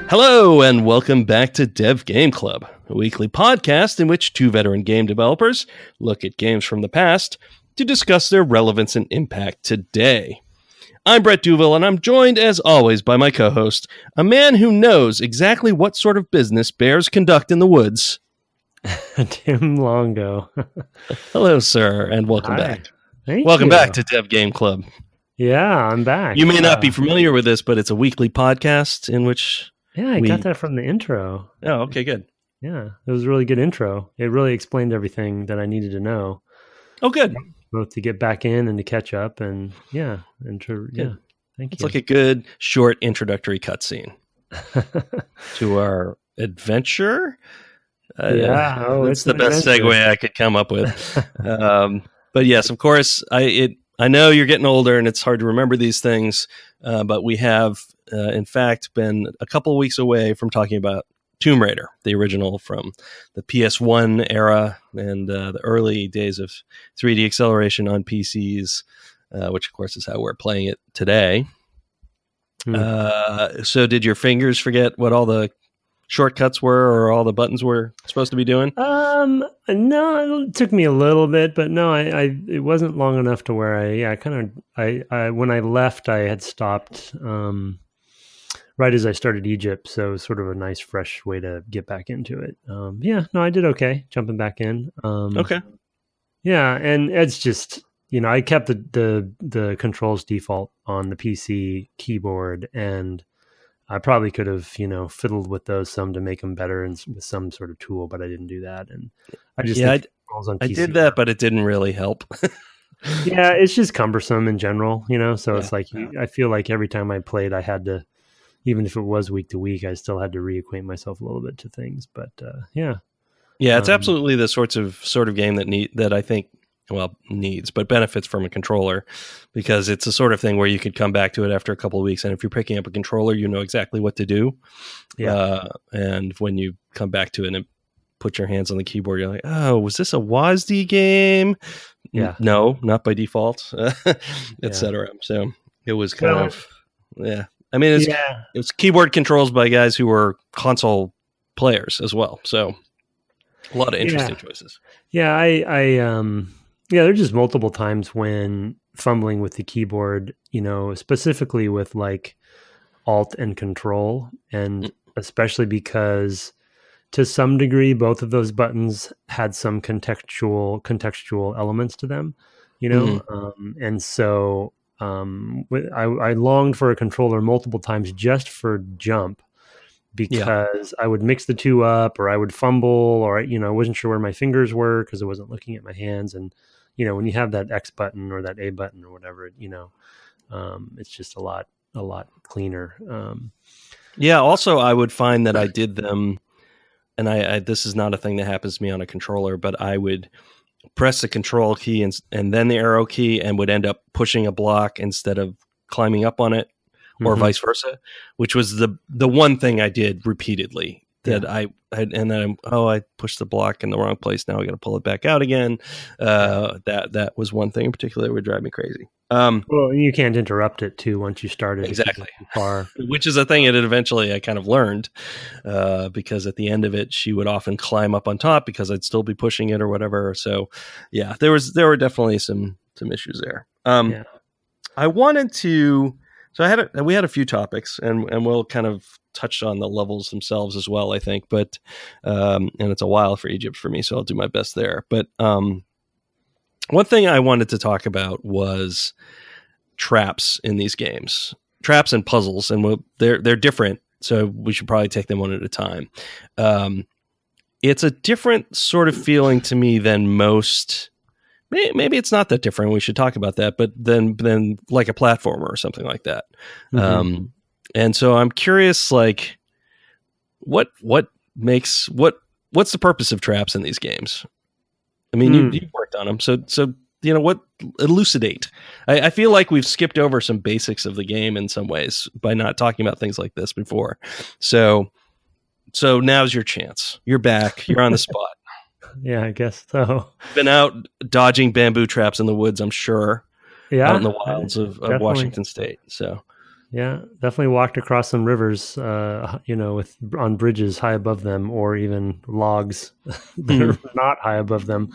Hello, and welcome back to Dev Game Club, a weekly podcast in which two veteran game developers look at games from the past to discuss their relevance and impact today. I'm Brett Duvall, and I'm joined, as always, by my co-host, a man who knows exactly what sort of business bears conduct in the woods. Tim Longo. Hello, sir, and welcome back. Welcome back to Dev Game Club. Yeah, I'm back. You may not be familiar with this, but it's a weekly podcast in which... Yeah, I got that from the intro. Oh, okay, good. Yeah, it was a really good intro. It really explained everything that I needed to know. Oh, good. Both to get back in and to catch up, and thank you. It's like a good short introductory cutscene to our adventure. It's the best segue I could come up with. But yes, of course, I know you're getting older and it's hard to remember these things, but we have, in fact, been a couple of weeks away from talking about Tomb Raider, the original from the PS1 era and the early days of 3D acceleration on PCs, which, of course, is how we're playing it today. So did your fingers forget what all the shortcuts were or all the buttons were supposed to be doing? No, it took me a little bit, but no, it wasn't long enough to where I when I left, I had stopped right as I started Egypt, so it was sort of a nice fresh way to get back into it. I did okay jumping back in. Okay. Yeah, and it's just, I kept the controls default on the PC keyboard, and I probably could have, fiddled with those some to make them better and with some sort of tool, but I didn't do that. And I just think controls on PC, I did that, but it didn't really help. Yeah, it's just cumbersome in general, so it's like I feel like every time I played, I had to, even if it was week to week, I still had to reacquaint myself a little bit to things. But it's absolutely the sort of game that I think needs, but benefits from a controller, because it's the sort of thing where you could come back to it after a couple of weeks, and if you're picking up a controller, you know exactly what to do. And when you come back to it and put your hands on the keyboard, you're like, oh, was this a WASD game? No, not by default, etc. So it was kind of I mean, it's keyboard controls by guys who were console players as well, so a lot of interesting choices. There are just multiple times when fumbling with the keyboard, specifically with like Alt and Control, and especially because to some degree, both of those buttons had some contextual elements to them, and so I longed for a controller multiple times just for jump, because I would mix the two up, or I would fumble, or I wasn't sure where my fingers were because I wasn't looking at my hands. And when you have that X button or that A button or whatever, it's just a lot cleaner. Also, I would find that I did them, and I this is not a thing that happens to me on a controller, but I would press the control key and then the arrow key, and would end up pushing a block instead of climbing up on it, or vice versa, which was the one thing I did repeatedly. I pushed the block in the wrong place. Now I got to pull it back out again. That was one thing in particular that would drive me crazy. Well, you can't interrupt it too once you started. Exactly. Far. Which is a thing that eventually I kind of learned, because at the end of it, she would often climb up on top because I'd still be pushing it or whatever. So there were definitely some issues there. I wanted to. So we had a few topics, and we'll kind of touch on the levels themselves as well, I think. But and it's a while for Egypt for me, so I'll do my best there. But one thing I wanted to talk about was traps in these games, traps and puzzles, and they're different, so we should probably take them one at a time. It's a different sort of feeling to me than most. Maybe it's not that different. We should talk about that. But then like a platformer or something like that. And so I'm curious, like, what's the purpose of traps in these games? I mean, you've worked on them, so what? Elucidate. I feel like we've skipped over some basics of the game in some ways by not talking about things like this before. So now's your chance. You're back. You're on the spot. Yeah, I guess so. Been out dodging bamboo traps in the woods, I'm sure. Yeah, out in the wilds of Washington State. So Yeah, definitely walked across some rivers, with on bridges high above them, or even logs that are not high above them.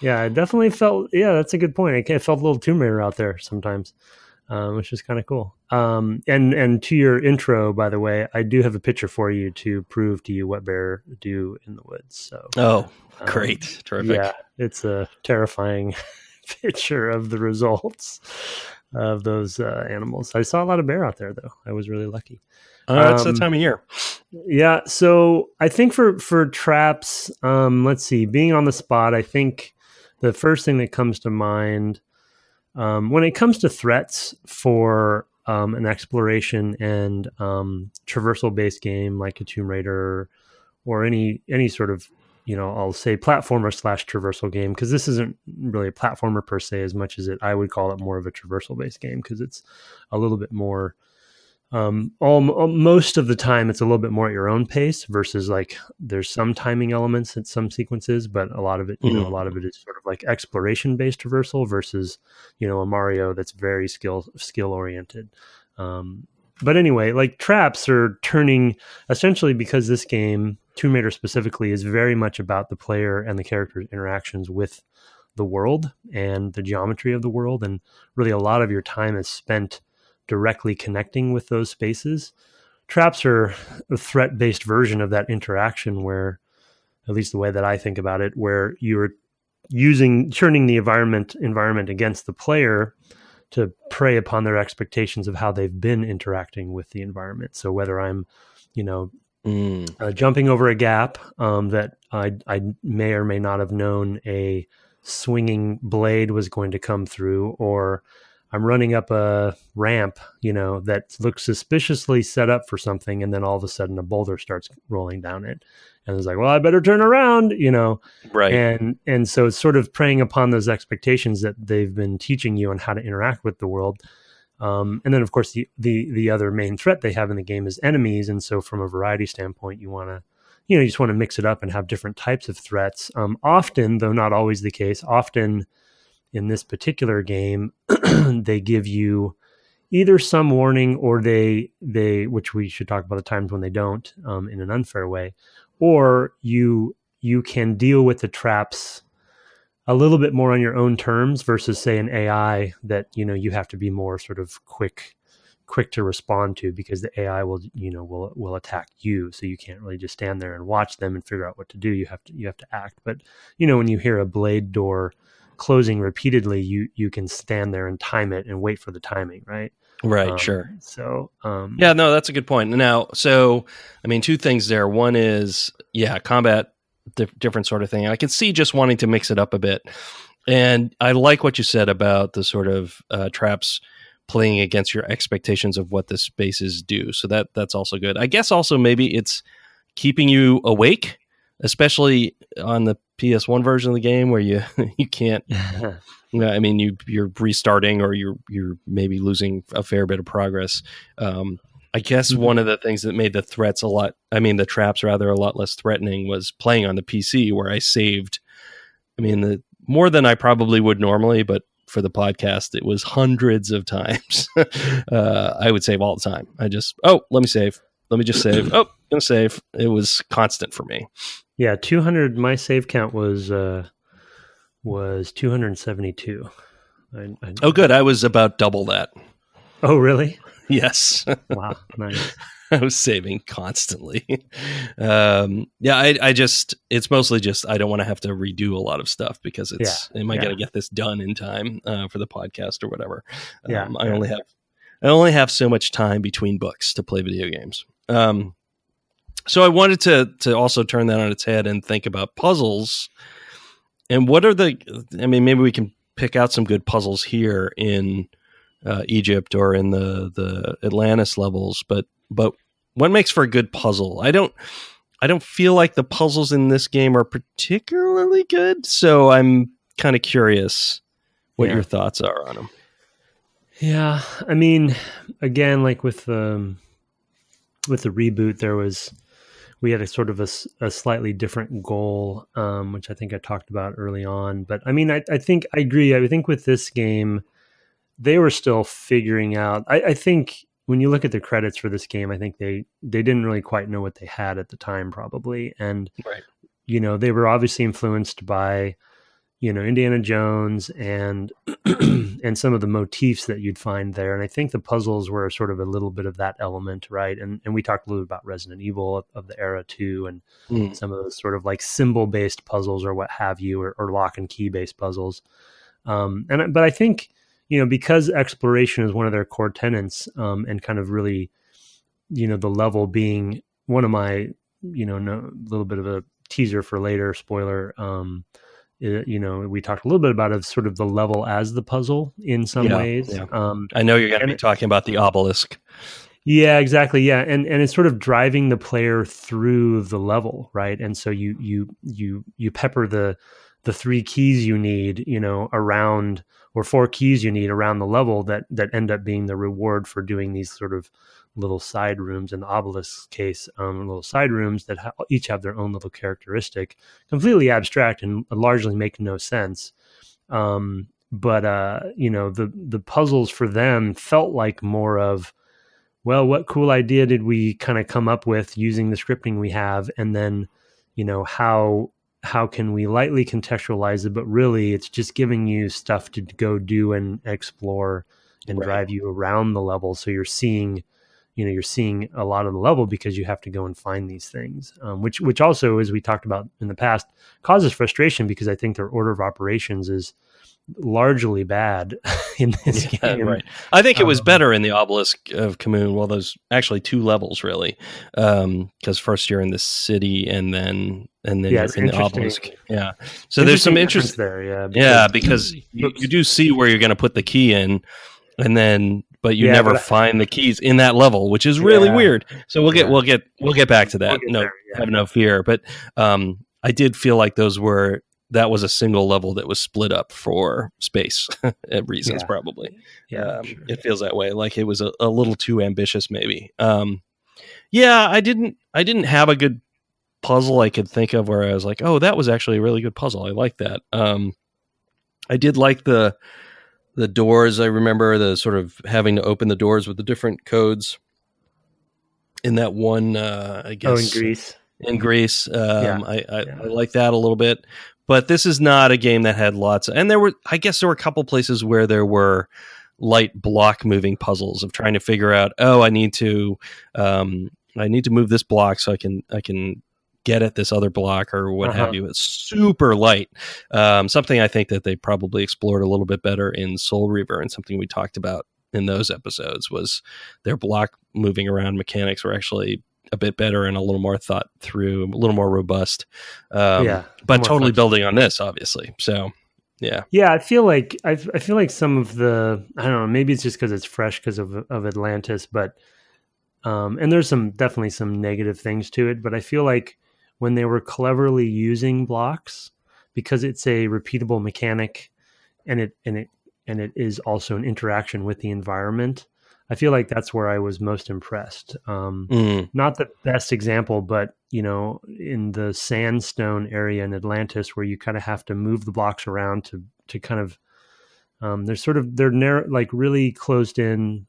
Yeah, I definitely felt. Yeah, that's a good point. I felt a little Tomb Raider out there sometimes, which is kind of cool. And to your intro, by the way, I do have a picture for you to prove to you what bear do in the woods. So, Oh, great, yeah, terrific. it's a terrifying picture of the results of those animals. I saw a lot of bear out there, though. I was really lucky. It's that time of year. Yeah, so I think for traps, let's see, being on the spot, I think the first thing that comes to mind when it comes to threats for an exploration and traversal based game like a Tomb Raider or any sort of, I'll say platformer / traversal game, because this isn't really a platformer per se as much as I would call it more of a traversal based game, because it's a little bit more most of the time it's a little bit more at your own pace versus like there's some timing elements in some sequences, but a lot of it, a lot of it is sort of like exploration based traversal versus, a Mario that's very skill oriented. But anyway, like traps are turning essentially, because this game, Tomb Raider specifically, is very much about the player and the character's interactions with the world and the geometry of the world. And really a lot of your time is spent directly connecting with those spaces. Traps are a threat-based version of that interaction where, at least the way that I think about it, where you're turning the environment against the player to prey upon their expectations of how they've been interacting with the environment. So whether I'm, jumping over a gap that I may or may not have known a swinging blade was going to come through, or I'm running up a ramp, that looks suspiciously set up for something, and then all of a sudden a boulder starts rolling down it. And it's like, well, I better turn around, Right. And so it's sort of preying upon those expectations that they've been teaching you on how to interact with the world. And then, of course, the other main threat they have in the game is enemies. And so from a variety standpoint, you want to, you just want to mix it up and have different types of threats. Often, though not always the case, often in this particular game, they give you either some warning, or they which we should talk about the times when they don't, in an unfair way, or you can deal with the traps a little bit more on your own terms versus, say, an AI that you have to be more sort of quick to respond to, because the AI will attack you, so you can't really just stand there and watch them and figure out what to do. You have to act. But when you hear a blade door closing repeatedly, you can stand there and time it and wait for the timing, right? Sure. So yeah, no, that's a good point. Now, so I mean, two things there. One is, combat, different sort of thing. I can see just wanting to mix it up a bit, and I like what you said about the sort of traps playing against your expectations of what the spaces do. So that's also good. I guess also maybe it's keeping you awake, especially on the PS1 version of the game, where you can't. I mean, you're restarting, or you're maybe losing a fair bit of progress. I guess one of the things that made the traps a lot less threatening was playing on the PC, where I saved. I mean, more than I probably would normally, but for the podcast, it was hundreds of times. I would save all the time. let me save. Let me just save. Oh, gonna save. It was constant for me. Yeah, 200. My save count was 272. Oh, good. I was about double that. Oh, really? Yes. Wow, nice. I was saving constantly. It's mostly just I don't want to have to redo a lot of stuff, because am I going to get this done in time for the podcast or whatever? I only have so much time between books to play video games. So I wanted to also turn that on its head and think about puzzles. And what are maybe we can pick out some good puzzles here in Egypt or in the Atlantis levels, but what makes for a good puzzle? I don't feel like the puzzles in this game are particularly good, so I'm kind of curious what your thoughts are on them. Yeah, I mean, again, like with the reboot, we had a sort of a slightly different goal, which I think I talked about early on. But I mean, I think I agree. I think with this game, they were still figuring out. I think when you look at the credits for this game, I think they didn't really quite know what they had at the time, probably, and Right. they were obviously influenced by Indiana Jones and and some of the motifs that you'd find there. And I think the puzzles were sort of a little bit of that element, right? And we talked a little bit about Resident Evil of the era too, and some of those sort of like symbol based puzzles or what have you, or lock and key based puzzles. But I think because exploration is one of their core tenets, and kind of really the level being one of my no, little bit of a teaser for later, spoiler. We talked a little bit about it, sort of the level as the puzzle in some ways. Yeah. I know you're going to be talking about the Obelisk. Yeah, exactly. Yeah, and it's sort of driving the player through the level, right? And so you pepper the 3 keys you need, around, or 4 keys you need around the level that end up being the reward for doing these sort of little side rooms. In the Obelisk case, little side rooms that each have their own little characteristic, completely abstract and largely make no sense. But the puzzles for them felt like more of, well, what cool idea did we kind of come up with using the scripting we have, and then how can we lightly contextualize it, but really it's just giving you stuff to go do and explore and drive you around the level. So you're seeing a lot of the level because you have to go and find these things, which also, as we talked about in the past, causes frustration because I think their order of operations is largely bad in this game. Right. I think it was better in the Obelisk of Camoon. Well, there's actually 2 levels really, because first you're in the city and then you're in the Obelisk. Yeah. So there's some interest there. Yeah. Because you do see where you're going to put the key in, and then but you never find the keys in that level, which is really weird. So we'll get back to that. Have no fear. But I did feel like that was a single level that was split up for space reasons, probably. Sure. It feels that way. Like it was a little too ambitious, maybe. I didn't have a good puzzle I could think of where I was like, oh, that was actually a really good puzzle. I like that. I did like the doors. I remember the sort of having to open the doors with the different codes in that one, I guess. In Greece. In Greece. I like that a little bit. But this is not a game that had lots of, and there were a couple places where there were light block moving puzzles of trying to figure out, I need to move this block so I can get at this other block or what have you. It's super light. Something I think that they probably explored a little bit better in Soul Reaver, and something we talked about in those episodes was their block moving around mechanics were actually a bit better and a little more thought through, a little more robust. But totally building on this, obviously. So, yeah. I feel like some of the, I don't know, maybe it's just because it's fresh because of Atlantis, but and there's definitely some negative things to it. But I feel like when they were cleverly using blocks, because it's a repeatable mechanic, and it is also an interaction with the environment, I feel like that's where I was most impressed. Not the best example, but in the sandstone area in Atlantis, where you kind of have to move the blocks around to kind of, they're narrow, like really closed in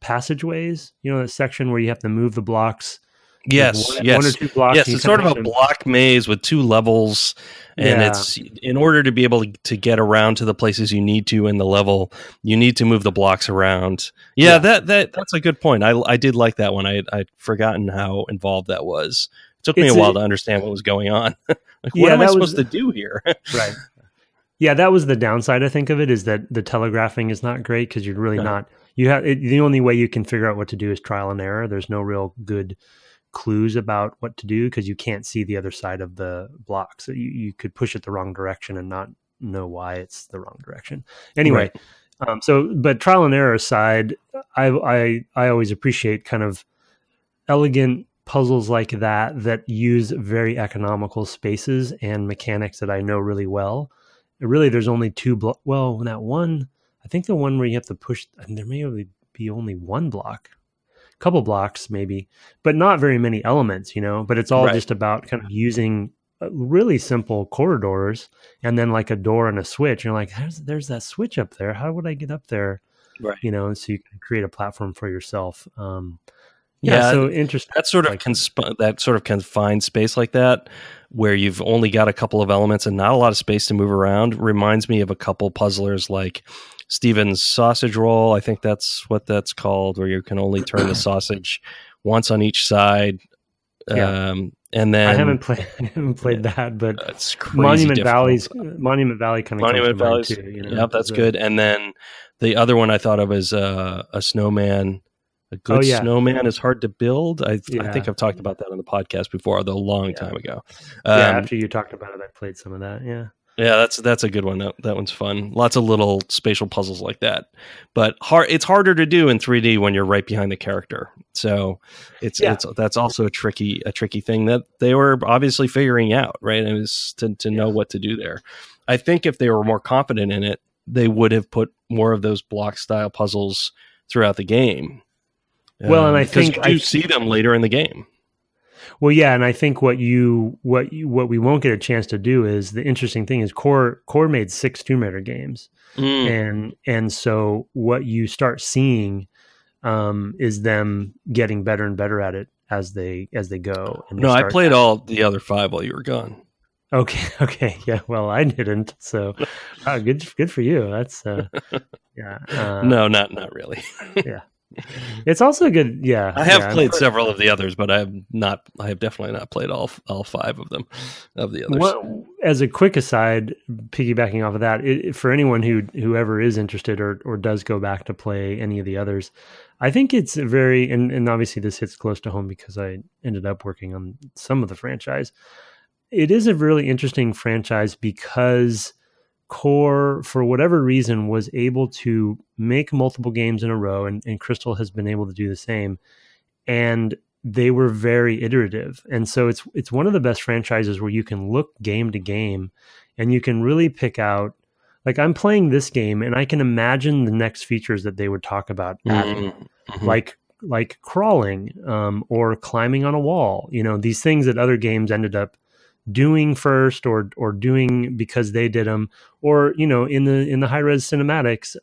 passageways. A section where you have to move the blocks. Yes. One or 2 blocks. Yes, it's sort of a block maze with 2 levels, and it's in order to be able to get around to the places you need to in the level, you need to move the blocks around. That's a good point. I did like that one. I'd forgotten how involved that was. It took me a while to understand what was going on. What am I supposed to do here? Right. Yeah, that was the downside, I think, of it, is that the telegraphing is not great because you're really not. The only way you can figure out what to do is trial and error. There's no real good clues about what to do because you can't see the other side of the block. So you could push it the wrong direction and not know why it's the wrong direction. Anyway, but trial and error aside, I always appreciate kind of elegant puzzles like that use very economical spaces and mechanics that I know really well. Really, there's only 2 that one, I think the one where you have to push, and there may only be only 1 block. Couple blocks maybe, but not very many elements, but it's all just about kind of using really simple corridors and then like a door and a switch. You're like, there's that switch up there. How would I get up there? Right. and so you can create a platform for yourself. Yeah, So interesting. that sort of Like that sort of confined space like that, where you've only got a couple of elements and not a lot of space to move around, reminds me of a couple puzzlers like Steven's sausage roll. I think that's what that's called, where you can only turn the sausage once on each side. yeah. And then I haven't played that, but it's crazy difficult. Monument Valley kind of comes to Monument mind Valleys. too. Yep, that's good. And then the other one I thought of is a snowman. A Oh good yeah, snowman is hard to build. I yeah, think I've talked about that on the podcast before, though a long time ago. yeah. After you talked about it, I played some of that. Yeah, Yeah, that's a good one. That one's fun. Lots of little spatial puzzles like that, but it's harder to do in 3D when you're right behind the character. So that's also a tricky thing that they were obviously figuring out, right? And is to know what to do there. I think if they were more confident in it, they would have put more of those block style puzzles throughout the game. Well, and I think you see them later in the game. Well, yeah, and I think what we won't get a chance to do is the interesting thing is Core made 6 Tomb Raider games, and so what you start seeing is them getting better and better at it as they go. And I played all the other 5 while you were gone. Okay, yeah. Well, I didn't, so good for you. That's yeah. No, not really. Yeah. It's also good. Yeah, I have played several of the others, but I have definitely not played all 5 of them, of the others. Well, as a quick aside, piggybacking off of that, for anyone whoever is interested or does go back to play any of the others, I think it's very, and obviously this hits close to home because I ended up working on some of the franchise. It is a really interesting franchise because Core, for whatever reason, was able to make multiple games in a row, and Crystal has been able to do the same. And they were very iterative. And so it's one of the best franchises where you can look game to game and you can really pick out, like I'm playing this game and I can imagine the next features that they would talk about adding, like crawling or climbing on a wall, these things that other games ended up doing first or doing because they did them, or in the high res cinematics,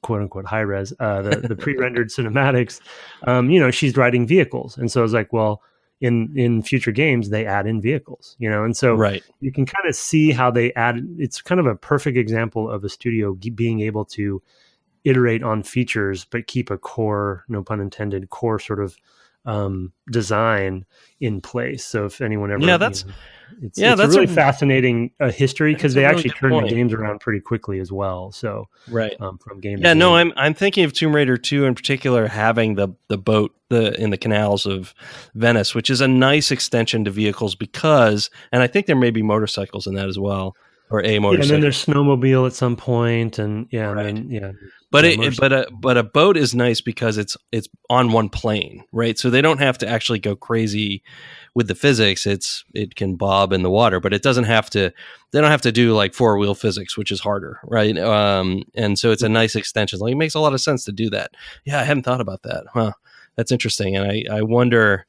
quote unquote high res, the pre-rendered cinematics, she's riding vehicles, and so it's like, well, in future games they add in vehicles, and so you can kind of see how they add. It's kind of a perfect example of a studio being able to iterate on features but keep a core, no pun intended, core sort of design in place. So if anyone ever, it's a really fascinating history because they actually turned the games around pretty quickly as well. So from game to game. No, I'm thinking of Tomb Raider 2 in particular having the boat in the canals of Venice, which is a nice extension to vehicles because, and I think there may be motorcycles in that as well, or a motorcycle. And then there's snowmobile at some point, and But a boat is nice because it's on one plane, right? So they don't have to actually go crazy with the physics. It can bob in the water, but it doesn't have to. They don't have to do like 4-wheel physics, which is harder, right? And so it's a nice extension. Like it makes a lot of sense to do that. Yeah, I hadn't thought about that. Huh? That's interesting, and I wonder.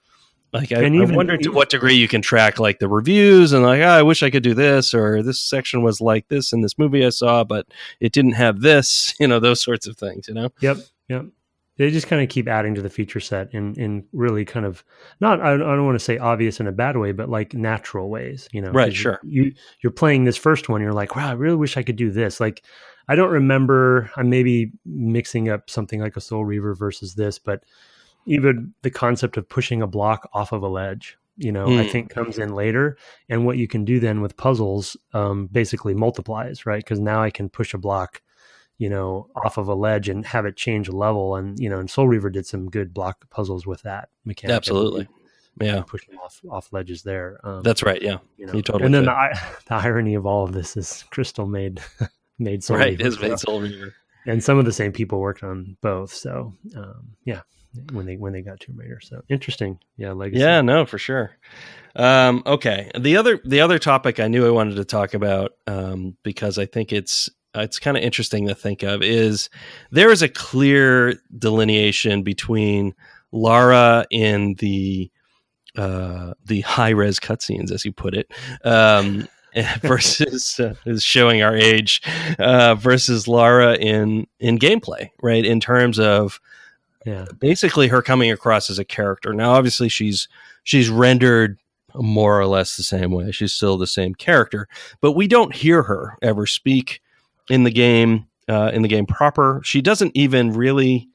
Like I wonder to what degree you can track like the reviews and like, I wish I could do this, or this section was like this in this movie I saw, but it didn't have this, those sorts of things, Yep. They just kind of keep adding to the feature set in really kind of not, I don't want to say obvious in a bad way, but like natural ways, Right, sure. You're playing this first one, you're like, wow, I really wish I could do this. Like, I don't remember, I may be mixing up something like a Soul Reaver versus this, but even the concept of pushing a block off of a ledge, I think comes in later. And what you can do then with puzzles basically multiplies, right? Because now I can push a block, off of a ledge and have it change level. And, and Soul Reaver did some good block puzzles with that mechanic. Absolutely. Yeah. Pushing off ledges there. That's right. Yeah. You totally and then the irony of all of this is Crystal made Soul Reaver. Right. Has made Soul Reaver. And some of the same people worked on both. So, when they got Tomb Raider. So interesting. Yeah. Legacy. Yeah, no, for sure. Okay. The other topic I knew I wanted to talk about, because I think it's kind of interesting to think of, is there is a clear delineation between Lara in the high res cutscenes, as you put it, versus is showing our age versus Lara in gameplay, right? In terms of basically her coming across as a character. Now, obviously, she's rendered more or less the same way. She's still the same character, but we don't hear her ever speak in the game. In the game proper, she doesn't even really.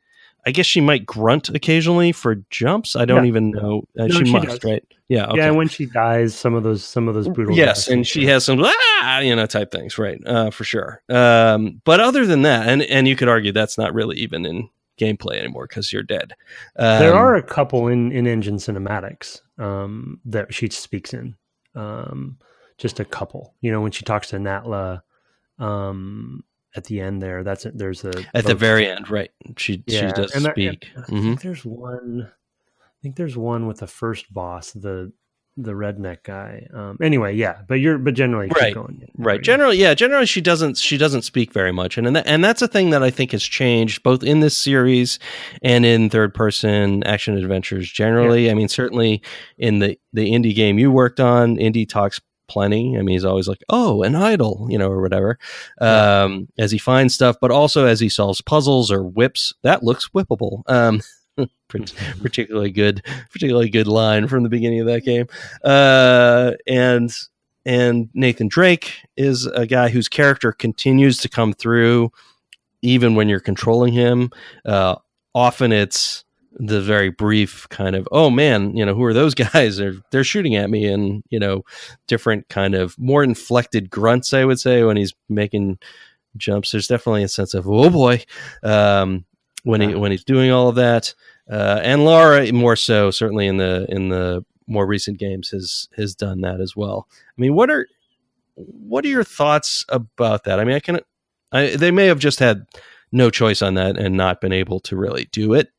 I guess she might grunt occasionally for jumps. I don't even know. No, she must, does. right? Yeah. Okay. Yeah, and when she dies, some of those brutal. Yes, and she has some type things, right? For sure. But other than that, and you could argue that's not really even in gameplay anymore because you're dead. There are a couple in engine cinematics that she speaks in. Just a couple. When she talks to Natla. At the end there's the very end, right? She does speak. I think there's one. I think there's one with the first boss, the redneck guy. Anyway, but generally keep going. Right. Generally she doesn't speak very much, and that's a thing that I think has changed both in this series and in third person action adventures generally. I mean, certainly in the indie game you worked on, Indy talks plenty. I mean, he's always like, "Oh, an idol," or whatever, as he finds stuff, but also as he solves puzzles or whips. That looks whippable. Particularly good line from the beginning of that game. And Nathan Drake is a guy whose character continues to come through, even when you're controlling him. Often it's the very brief kind of, oh man, who are those guys? They're shooting at me, and different kind of more inflected grunts, I would say, when he's making jumps. There's definitely a sense of, oh boy, when he's doing all of that. And Lara more so, certainly in the more recent games, has done that as well. I mean, what are your thoughts about that? I mean, they may have just had no choice on that and not been able to really do it.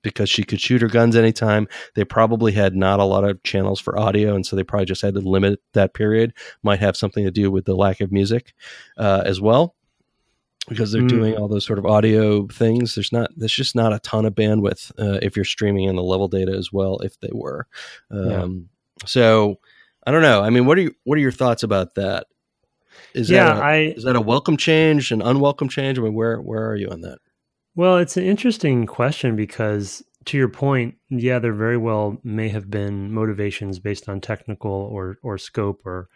Because she could shoot her guns anytime. They probably had not a lot of channels for audio, and so they probably just had to limit that period. Might have something to do with the lack of music as well, because they're doing all those sort of audio things. There's just not a ton of bandwidth if you're streaming in the level data as well, if they were. So I don't know. I mean, what are your thoughts about that? Is that a welcome change, an unwelcome change? I mean, where are you on that? Well, it's an interesting question because, to your point, there very well may have been motivations based on technical or scope or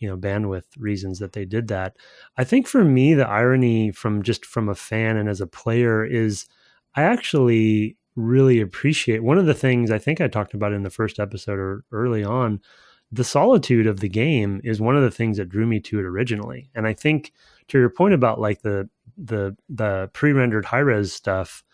bandwidth reasons that they did that. I think for me, the irony from a fan and as a player is I actually really appreciate one of the things I think I talked about in the first episode or early on. The solitude of the game is one of the things that drew me to it originally. And I think to your point about like the pre-rendered high-res stuff,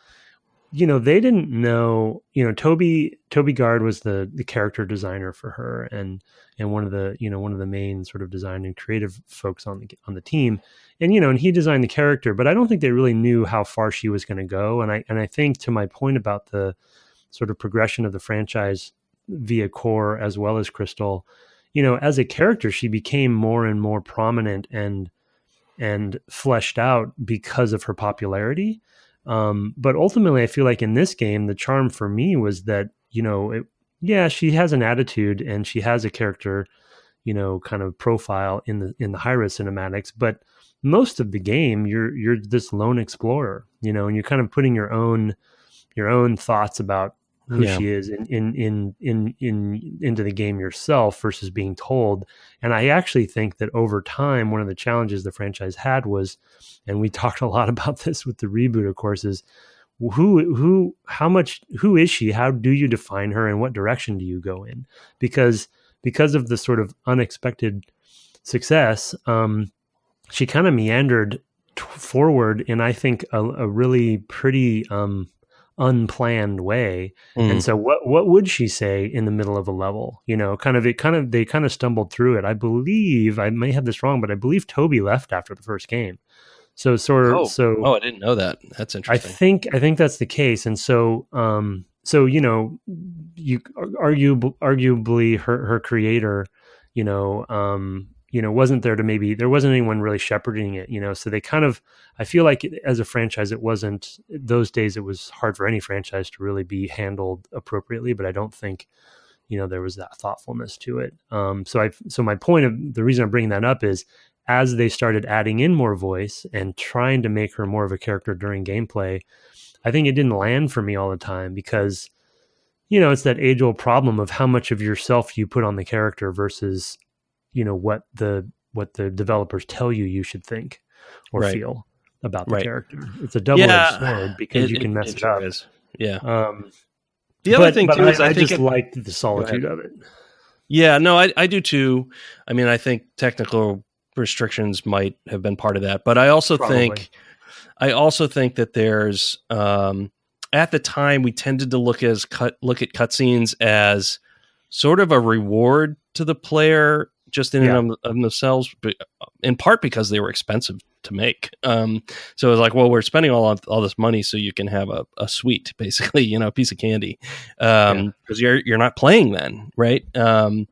they didn't know, Toby Gard was the character designer for her and one of the main sort of design and creative folks on the team. And, and he designed the character, but I don't think they really knew how far she was going to go. And I think to my point about the sort of progression of the franchise via Core as well as Crystal, as a character, she became more and more prominent and fleshed out because of her popularity. But ultimately, I feel like in this game, the charm for me was that, she has an attitude and she has a character, kind of profile in the high-res cinematics, but most of the game, you're this lone explorer, and you're kind of putting your own thoughts about who she is into the game yourself versus being told. And I actually think that over time, one of the challenges the franchise had was, and we talked a lot about this with the reboot, of course, is who is she? How do you define her and what direction do you go in? Because of the sort of unexpected success, she kind of meandered forward in, I think, a really pretty, unplanned way. And so what would she say in the middle of a level? They kind of stumbled through it. I believe, I may have this wrong, but I believe Toby left after the first game. So I didn't know that. That's interesting. I think that's the case. And so you arguably her creator, wasn't there there wasn't anyone really shepherding it, so they kind of, I feel like as a franchise, it wasn't, those days it was hard for any franchise to really be handled appropriately, but I don't think there was that thoughtfulness to it. So my point of the reason I'm bringing that up is, as they started adding in more voice and trying to make her more of a character during gameplay, I think it didn't land for me all the time because, it's that age-old problem of how much of yourself you put on the character versus, what the developers tell you should think or feel about the character. It's a double-edged sword because you can mess it up. Yeah. The other thing too is I just liked the solitude of it. Yeah, no, I do too. I mean, I think technical restrictions might have been part of that, but I also think that there's at the time we tended to look at cutscenes as sort of a reward to the player just in and of themselves, but in part because they were expensive to make. So it was like, well, we're spending all this money so you can have a sweet, basically, a piece of candy, because you're not playing then, right? And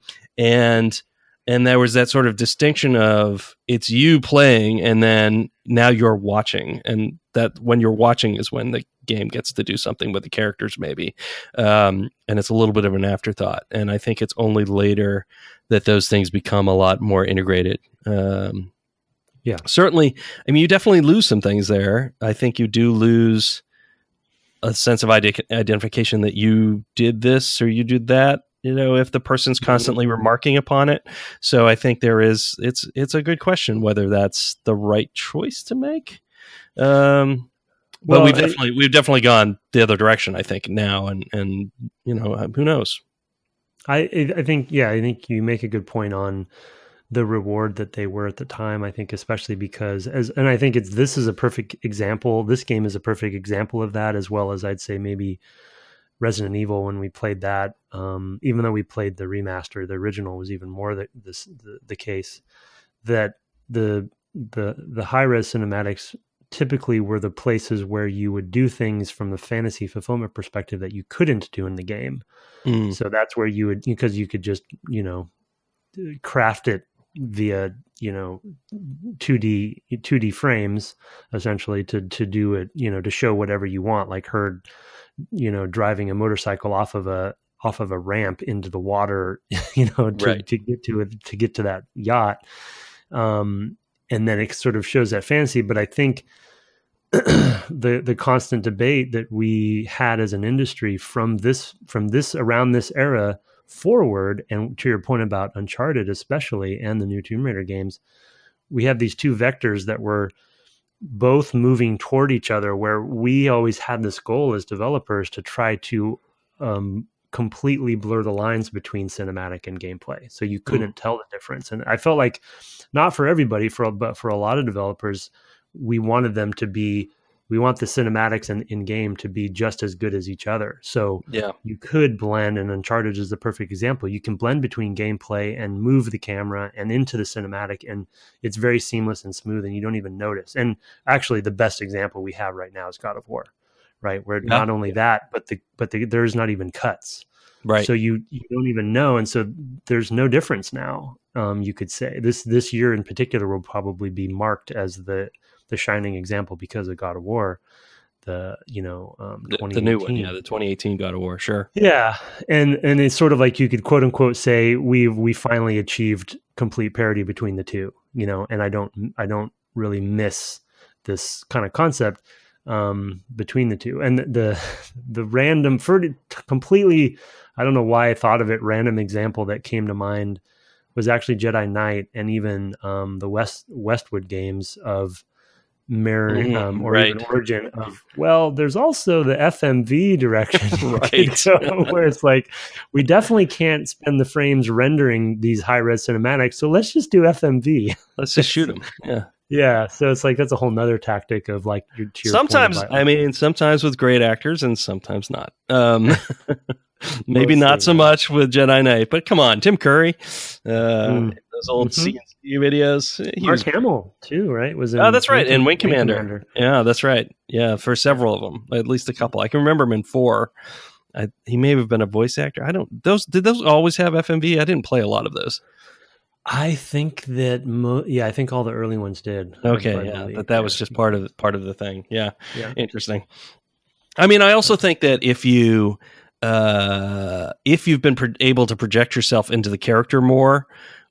there was that sort of distinction of it's you playing and then now you're watching, and that when you're watching is when the game gets to do something with the characters maybe. And it's a little bit of an afterthought. And I think it's only later that those things become a lot more integrated. Certainly. I mean, you definitely lose some things there. I think you do lose a sense of identification that you did this or you did that, if the person's constantly remarking upon it. So I think it's a good question whether that's the right choice to make. But we've definitely gone the other direction, I think, now, and who knows? I think you make a good point on the reward that they were at the time. I think especially because and I think this is a perfect example. This game is a perfect example of that, as well as I'd say maybe Resident Evil when we played that. Even though we played the remaster, the original was even more the case that the high-res cinematics typically were the places where you would do things from the fantasy fulfillment perspective that you couldn't do in the game. So that's where you would, because you could just, craft it via, 2D frames essentially to do it, to show whatever you want, like her, driving a motorcycle off of a ramp into the water, to get to that yacht. And then it sort of shows that fantasy. But I think the constant debate that we had as an industry from this around this era forward, and to your point about Uncharted especially and the new Tomb Raider games, we have these two vectors that were both moving toward each other, where we always had this goal as developers to try to completely blur the lines between cinematic and gameplay, so you couldn't tell the difference. And I felt like, not for everybody, but for a lot of developers, we want the cinematics in game to be just as good as each other. So you could blend, and Uncharted is the perfect example. You can blend between gameplay and move the camera and into the cinematic, and it's very seamless and smooth, and you don't even notice. And actually, the best example we have right now is God of War, right? Where not only that, but there's not even cuts. Right. So you don't even know. And so there's no difference now. You could say this year in particular will probably be marked as the shining example because of God of War, the new one, the 2018 God of War. Sure. Yeah. And it's sort of like you could quote unquote say we finally achieved complete parity between the two, and I don't really miss this kind of concept between the two. And the random, completely, I don't know why I thought of it, random example that came to mind was actually Jedi Knight, and even the Westwood games of mirroring or even origin of, well, there's also the FMV direction, right? So, where it's like, we definitely can't spend the frames rendering these high-res cinematics, so let's just do FMV. Let's just shoot them. Yeah. Yeah, so it's like that's a whole nother tactic of like sometimes with great actors and sometimes not. Maybe not so much with Jedi Knight, but come on, Tim Curry, those old CNC videos. Mark Hamill too, right? Was that's right, and Wing Commander. Yeah, that's right. Yeah, for several of them, at least a couple. I can remember him in 4. He may have been a voice actor. Did those always have FMV? I didn't play a lot of those. I think that, I think all the early ones did. Okay, but that was just part of the thing. Yeah, interesting. I mean, I also think that if you if you've been able to project yourself into the character more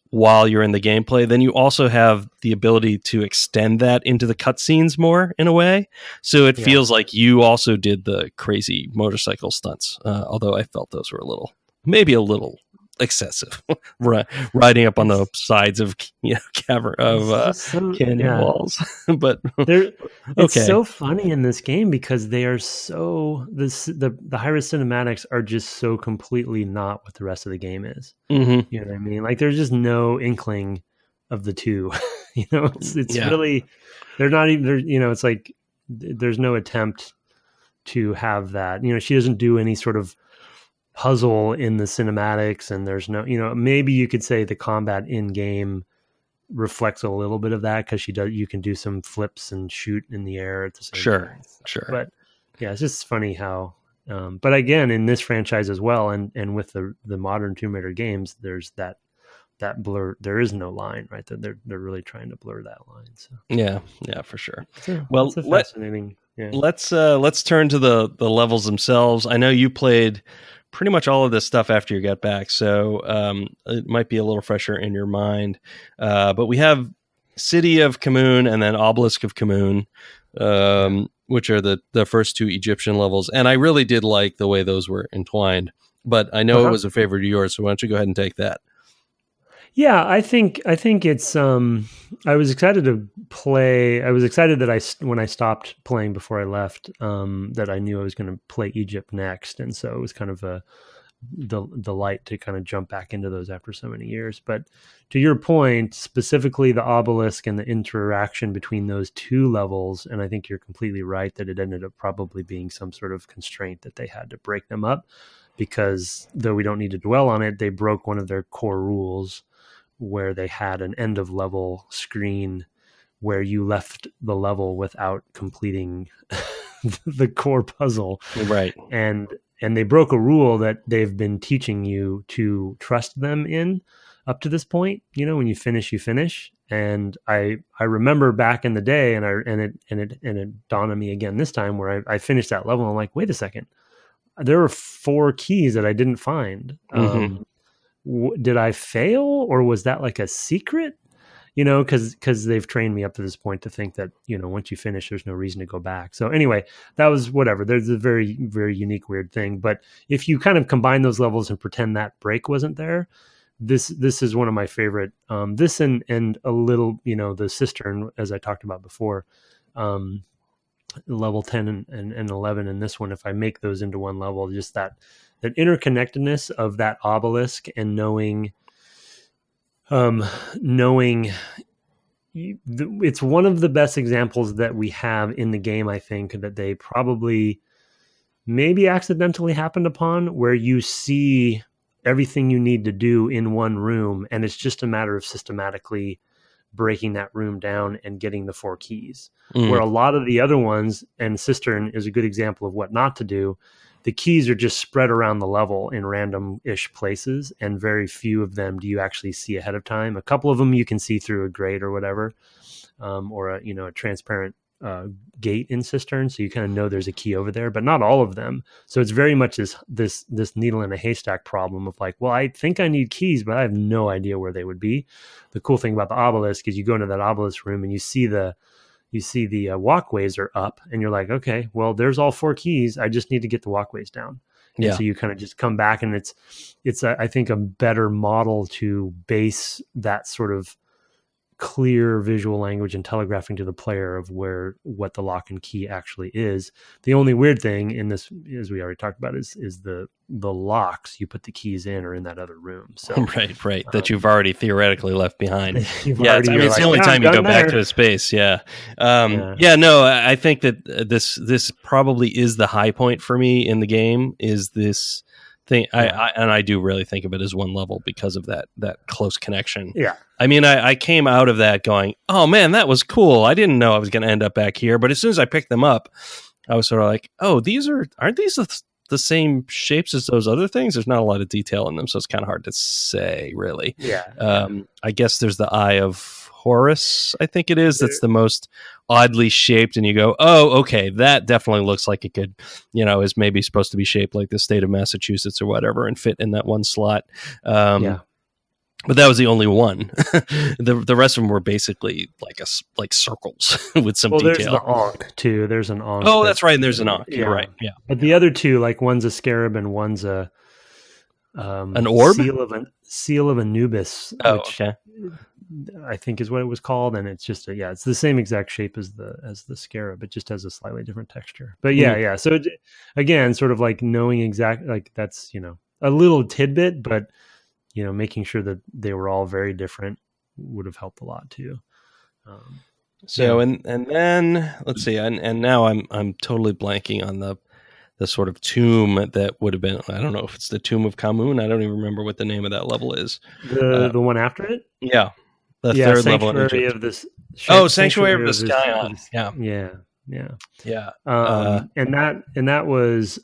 while you're in the gameplay, then you also have the ability to extend that into the cutscenes more in a way. So it feels like you also did the crazy motorcycle stunts, although I felt those were maybe a little excessive, riding up on the sides of canyon walls. But it's so funny in this game because they are so the high-res cinematics are just so completely not what the rest of the game is. Mm-hmm. You know what I mean? Like there's just no inkling of the two. It's really, they're not even. It's like there's no attempt to have that. She doesn't do any sort of puzzle in the cinematics, and there's no, maybe you could say the combat in game reflects a little bit of that because you can do some flips and shoot in the air at the same time. Sure. But yeah, it's just funny how, but again, in this franchise as well, and with the modern Tomb Raider games, there's that blur. There is no line, right? They're really trying to blur that line. So yeah, for sure. Well, it's fascinating. Yeah. Let's turn to the levels themselves. I know you played pretty much all of this stuff after you got back, so it might be a little fresher in your mind. But we have City of Khamun and then Obelisk of Khamun, which are the first two Egyptian levels. And I really did like the way those were entwined. But I know it was a favorite of yours, so why don't you go ahead and take that? Yeah, I think it's. I was excited to play. I was excited that when I stopped playing before I left, that I knew I was going to play Egypt next, and so it was kind of a delight to kind of jump back into those after so many years. But to your point, specifically the obelisk and the interaction between those two levels, and I think you're completely right that it ended up probably being some sort of constraint that they had to break them up, because though we don't need to dwell on it, they broke one of their core rules, where they had an end of level screen where you left the level without completing the core puzzle. Right. And they broke a rule that they've been teaching you to trust them in up to this point. When you finish, you finish. And I remember back in the day, and it dawned on me again this time, where I finished that level. And I'm like, wait a second, there were 4 keys that I didn't find. Mm-hmm. Did I fail, or was that like a secret? Because they've trained me up to this point to think that, once you finish, there's no reason to go back. So anyway, that was whatever. There's a very, very unique, weird thing. But if you kind of combine those levels and pretend that break wasn't there, this is one of my favorite. This and a little, the cistern, as I talked about before, level 10 and 11 in this one. If I make those into one level, just that interconnectedness of that obelisk, and knowing it's one of the best examples that we have in the game. I think that they probably maybe accidentally happened upon, where you see everything you need to do in one room, and it's just a matter of systematically breaking that room down and getting the 4 keys. Where a lot of the other ones, and Cistern is a good example of what not to do, the keys are just spread around the level in random-ish places, and very few of them do you actually see ahead of time. A couple of them you can see through a grate or whatever, or a transparent gate in Cistern, so you kind of know there's a key over there, but not all of them. So it's very much this needle in a haystack problem of like, well, I think I need keys, but I have no idea where they would be. The cool thing about the obelisk is you go into that obelisk room and you see the walkways are up, and you're like, okay, well, there's all 4 keys. I just need to get the walkways down. And so you kind of just come back, and it's I think a better model to base that sort of clear visual language and telegraphing to the player of what the lock and key actually is. The only weird thing in this, as we already talked about, is the locks you put the keys in are in that other room. So right. That you've already theoretically left behind. It's the only like, time you go back to a space. Yeah. No, I think that this probably is the high point for me in the game, is this thing. I do really think of it as one level because of that close connection. Yeah. I mean, I came out of that going, oh man, that was cool. I didn't know I was going to end up back here. But as soon as I picked them up, I was sort of like, oh, aren't these the same shapes as those other things? There's not a lot of detail in them, so it's kind of hard to say, really. Yeah. I guess there's the Eye of Taurus, I think it is. That's the most oddly shaped, and you go, oh, okay, that definitely looks like it could, is maybe supposed to be shaped like the state of Massachusetts or whatever and fit in that one slot. Yeah. But that was the only one. The rest of them were basically like circles with some detail. There's the Ankh too. There's an Ankh. Oh, that's right. And there's an Ankh. Yeah. You're right. Yeah. But the other two, like one's a scarab and one's a an orb, seal of Anubis. Oh, which okay. I think is what it was called, and it's just it's the same exact shape as the scarab. It just has a slightly different texture. But yeah. So again, sort of like knowing exactly, like that's a little tidbit, but making sure that they were all very different would have helped a lot too. And then let's see, and now I'm totally blanking on the sort of tomb that would have been, I don't know if it's the Tomb of Khamun. I don't even remember what the name of that level is. The one after it? Yeah. The third level in Egypt. Of this. Sanctuary of the Scion. Yeah. Yeah. And that was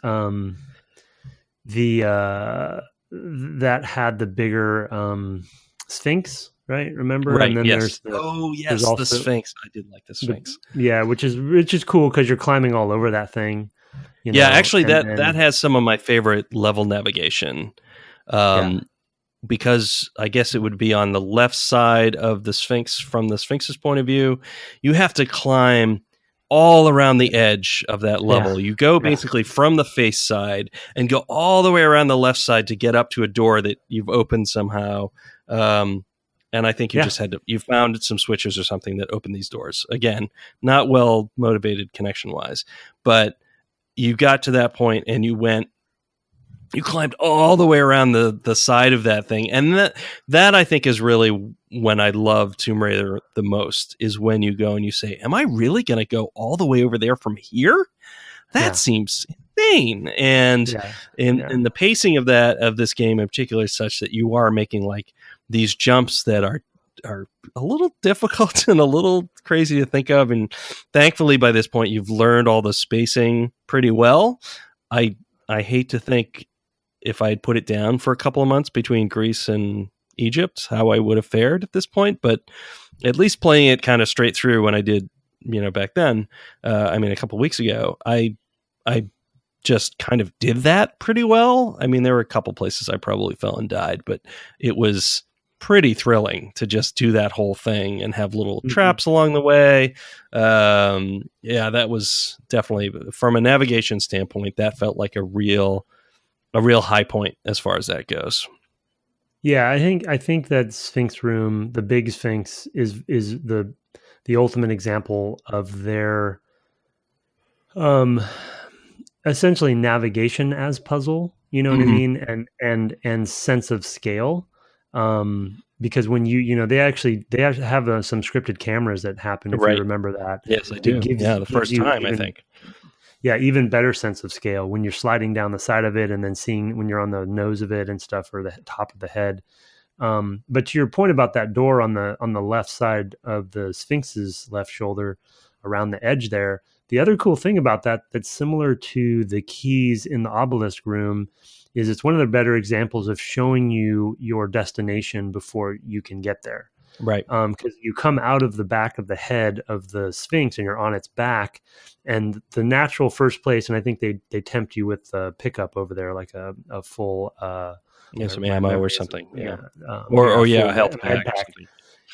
that had the bigger Sphinx, right? Remember? Right. And then yes. There's also the Sphinx. I did like the Sphinx. Which is cool because you're climbing all over that thing. Actually, that has some of my favorite level navigation. Because I guess it would be on the left side of the Sphinx from the Sphinx's point of view. You have to climb all around the edge of that level. You go basically from the face side and go all the way around the left side to get up to a door that you've opened somehow. And I think you found some switches or something that open these doors. Again, not well motivated connection wise, but you got to that point and you climbed all the way around the side of that thing. And that I think is really when I love Tomb Raider the most, is when you go and you say, am I really going to go all the way over there from here? That seems insane. And in the pacing of this game in particular is such that you are making like these jumps that are a little difficult and a little crazy to think of. And thankfully by this point, you've learned all the spacing pretty well. I hate to think, if I had put it down for a couple of months between Greece and Egypt, how I would have fared at this point. But at least playing it kind of straight through when I did, back then, a couple of weeks ago, I just kind of did that pretty well. I mean, there were a couple places I probably fell and died, but it was pretty thrilling to just do that whole thing and have little traps along the way. That was definitely, from a navigation standpoint, that felt like a real high point as far as that goes. Yeah, I think that Sphinx room, the big Sphinx, is the ultimate example of their essentially navigation as puzzle. You know what I mean, and sense of scale. Because when they have some scripted cameras that happen, if you remember that. Yes, I do. The first time, I think. Yeah, even better sense of scale when you're sliding down the side of it and then seeing when you're on the nose of it and stuff, or the top of the head. But to your point about that door on the left side of the Sphinx's left shoulder around the edge there, the other cool thing about that's similar to the keys in the Obelisk room is it's one of the better examples of showing you your destination before you can get there. Right. Because you come out of the back of the head of the Sphinx and you're on its back, and the natural first place, and I think they tempt you with a pickup over there, like a full some ammo or something. A health pack.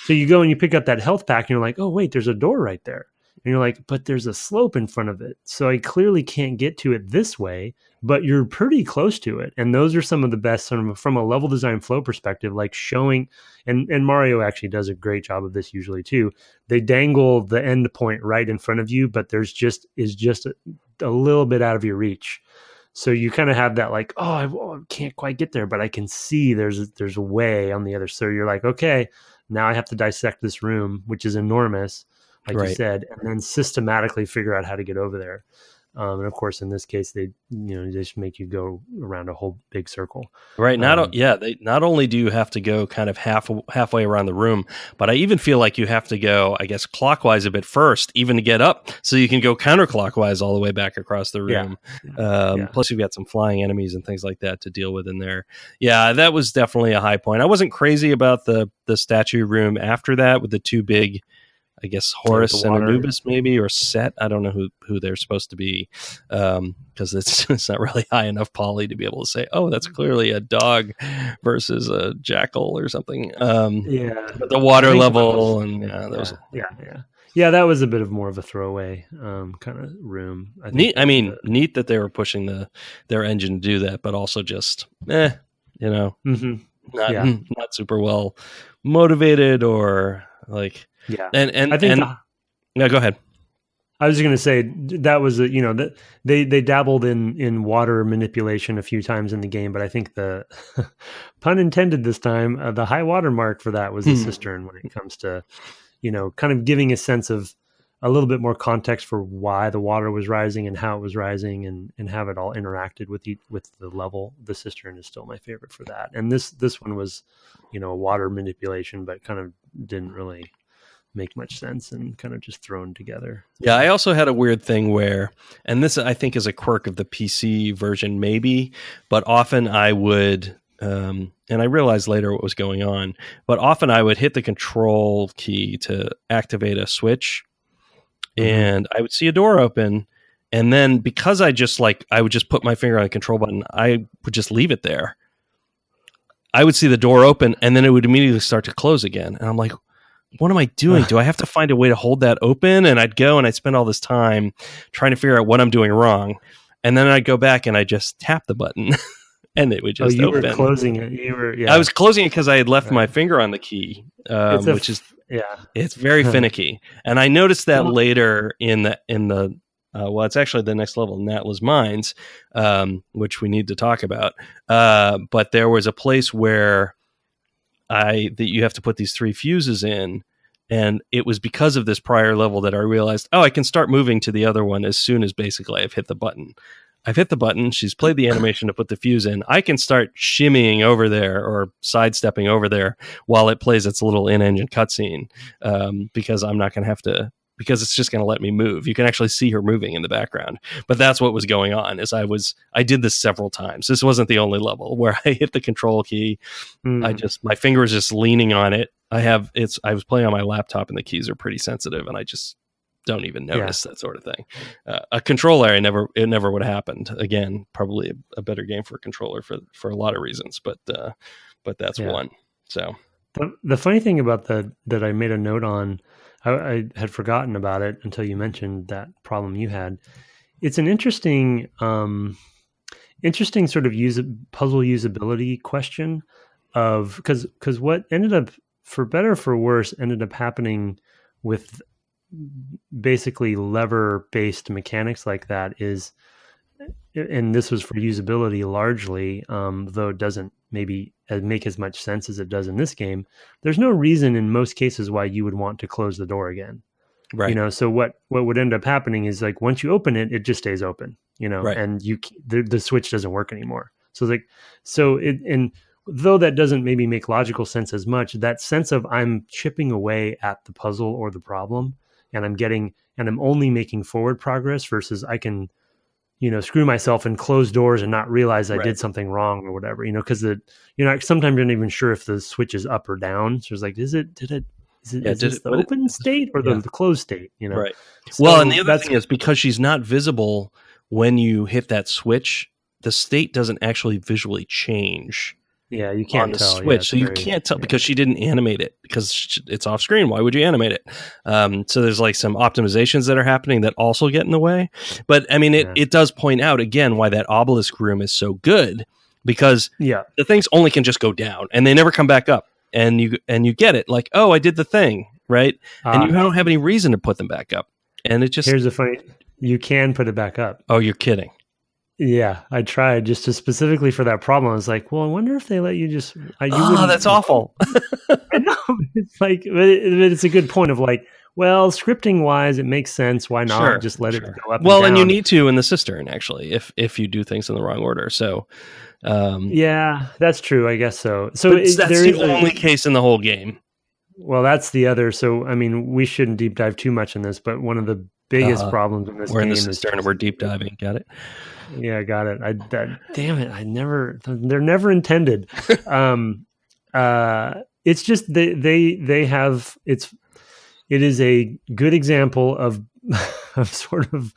So you go and you pick up that health pack and you're like, oh wait, there's a door right there. And you're like, but there's a slope in front of it. So I clearly can't get to it this way, but you're pretty close to it. And those are some of the best from a level design flow perspective, like showing, and Mario actually does a great job of this usually too. They dangle the end point right in front of you, but there's just a little bit out of your reach. So you kind of have that like, I can't quite get there, but I can see there's a way on the other. So you're like, okay, now I have to dissect this room, which is enormous, like you said, and then systematically figure out how to get over there. And of course, in this case, they just make you go around a whole big circle. Right. Not only do you have to go kind of halfway around the room, but I even feel like you have to go, I guess, clockwise a bit first, even to get up, so you can go counterclockwise all the way back across the room. Plus, you've got some flying enemies and things like that to deal with in there. Yeah, that was definitely a high point. I wasn't crazy about the statue room after that with the two big, I guess, Horus and Anubis maybe, or Set. I don't know who they're supposed to be, because it's not really high enough poly to be able to say, oh, that's clearly a dog versus a jackal or something. But the water level that was a bit of more of a throwaway kind of room. Neat that they were pushing their engine to do that, but also just not super well motivated or like. Yeah, and I think no, go ahead. I was just going to say that was that they dabbled in water manipulation a few times in the game, but I think the pun intended this time, the high water mark for that was the cistern when it comes to kind of giving a sense of a little bit more context for why the water was rising and how it was rising, and have it all interacted with the level. The cistern is still my favorite for that, and this one was water manipulation, but kind of didn't really make much sense and kind of just thrown together. Yeah, I also had a weird thing where, and this I think is a quirk of the PC version maybe, but often I would, and I realized later what was going on, but often I would hit the control key to activate a switch, and I would see a door open, and then because I would just put my finger on the control button, I would just leave it there. I would see the door open, and then it would immediately start to close again, and I'm like, what am I doing? Do I have to find a way to hold that open? And I'd go and I'd spend all this time trying to figure out what I'm doing wrong. And then I'd go back and I just tap the button and it would just open. Were closing it. I was closing it because I had left my finger on the key, it's very finicky. And I noticed that later in the it's actually the next level, Natla's Mines, which we need to talk about. But there was a place where that you have to put these 3 fuses in, and it was because of this prior level that I realized, I can start moving to the other one as soon as basically I've hit the button. She's played the animation to put the fuse in. I can start shimmying over there or sidestepping over there while it plays its little in-engine cutscene, because I'm not going to have to, because it's just going to let me move. You can actually see her moving in the background. But that's what was going on. I did this several times. This wasn't the only level where I hit the control key. My finger is just leaning on it. I was playing on my laptop and the keys are pretty sensitive, and I just don't even notice that sort of thing. A controller, it never would have happened. Again, probably a better game for a controller for a lot of reasons, but that's one. So the funny thing about that I made a note on, I had forgotten about it until you mentioned that problem you had. It's an interesting sort of puzzle usability question of, because what ended up, for better or for worse, ended up happening with basically lever-based mechanics like that is, and this was for usability largely, though it doesn't maybe make as much sense as it does in this game. There's no reason in most cases why you would want to close the door again. Right. So what would end up happening is, like, once you open it, it just stays open, right. And the switch doesn't work anymore. And though that doesn't maybe make logical sense as much, that sense of I'm chipping away at the puzzle or the problem, and I'm only making forward progress versus I can, screw myself and close doors and not realize I did something wrong or whatever, because sometimes you're not even sure if the switch is up or down. So it's like, is this the open state or the closed state? Right. So well, and the other thing is, because she's not visible when you hit that switch, the state doesn't actually visually change. Yeah, you can't on the tell. switch, so you can't tell because she didn't animate it, because it's off screen. Why would you animate it? So there's like some optimizations that are happening that also get in the way. But I mean, it does point out again why that obelisk room is so good, because the things only can just go down and they never come back up. And you get it, like, oh, I did the thing, right? And you don't have any reason to put them back up. And it just, here's the funny, you can put it back up. Oh, you're kidding. Yeah, I tried just to specifically for that problem. I was like, well, I wonder if they let you just. That's awful. I know. It's like, but it's a good point of, like, Well, scripting wise, it makes sense. Why not Sure, just let it sure. go up Well, and and you down? need to in the cistern actually, if you do things in the wrong order. So, Yeah, that's true. I guess so. So but that's there the is only case in the whole game. well, that's the other. So, I mean, we shouldn't deep dive too much in this, but one of the biggest problems in this We're in the game is cistern and just, we're deep diving. Got it? yeah, got it. Damn it. They're never intended. It's just they have, it is a good example of, of sort of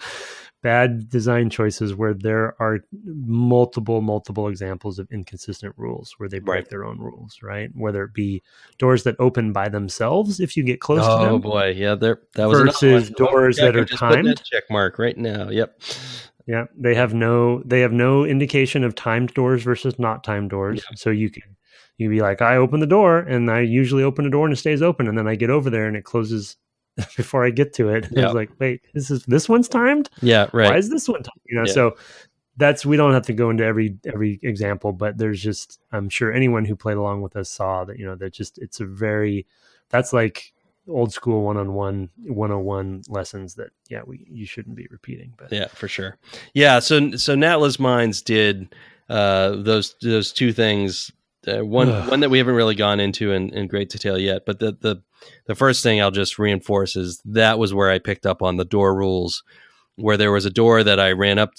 bad design choices where there are multiple examples of inconsistent rules where they break their own rules, right? Whether it be doors that open by themselves if you get close to them. Oh boy, yeah, that was versus another one. doors that are Just put that timed. check mark right now. Yep. Yeah, they have no indication of timed doors versus not timed doors. Yeah. So you can be like, I open the door and I usually open the door and it stays open, and then I get over there and it closes before I get to it. Yeah. I was like, wait, this one's timed? Yeah, right. Why is this one timed? Yeah. So we don't have to go into every example, but there's just, I'm sure anyone who played along with us saw that, that's like old school 101 lessons that you shouldn't be repeating. But yeah, for sure. Yeah, so Natla's Minds did those two things. One that we haven't really gone into in great detail yet, but the first thing I'll just reinforce is that was where I picked up on the door rules, where there was a door that I ran up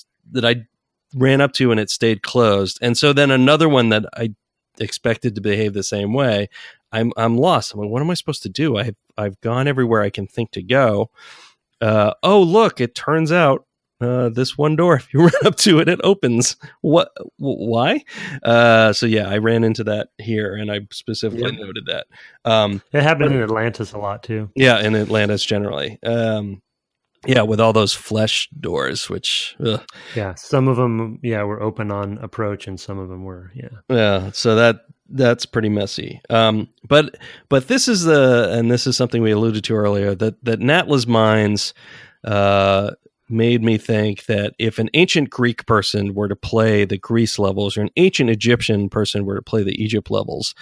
to and it stayed closed, and so then another one that I expected to behave the same way. I'm lost. I'm like, what am I supposed to do? I've gone everywhere I can think to go. Oh, look! It turns out this one door, if you run up to it, it opens. What? Why? So yeah, I ran into that here, and I specifically noted that. It happened in Atlantis a lot too. Yeah, in Atlantis generally. Yeah, with all those flesh doors, which yeah, some of them were open on approach, and some of them were yeah. So that's pretty messy. But this is something we alluded to earlier, that Natla's Minds made me think that if an ancient Greek person were to play the Greece levels, or an ancient Egyptian person were to play the Egypt levels,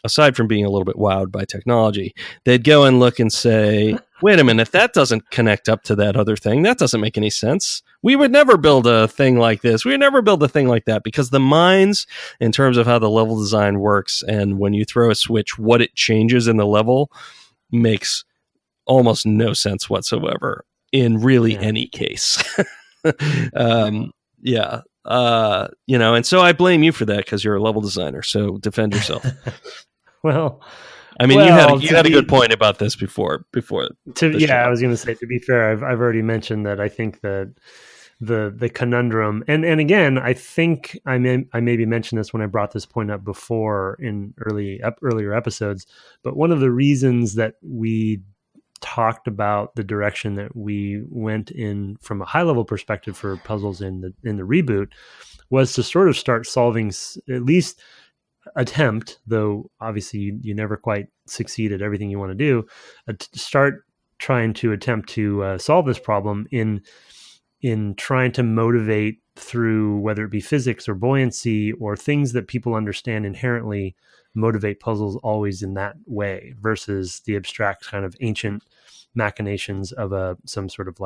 aside from being a little bit wowed by technology, they'd go and look and say, wait a minute, that doesn't connect up to that other thing. That doesn't make any sense. We would never build a thing like this. We would never build a thing like that, because the minds, in terms of how the level design works, and when you throw a switch, what it changes in the level makes almost no sense whatsoever in really any case. And so I blame you for that, because you're a level designer. So defend yourself. Well, I mean, you had a good point about this before. I was going to say, to be fair, I've already mentioned that I think that the conundrum, and again, I think I maybe mentioned this when I brought this point up before in earlier episodes, but one of the reasons that we talked about the direction that we went in from a high level perspective for puzzles in the reboot was to sort of start solving, at least attempt, though obviously you never quite succeed at everything you want to do, start trying to attempt to solve this problem in trying to motivate through, whether it be physics or buoyancy or things that people understand inherently, motivate puzzles always in that way, versus the abstract kind of ancient machinations of some sort of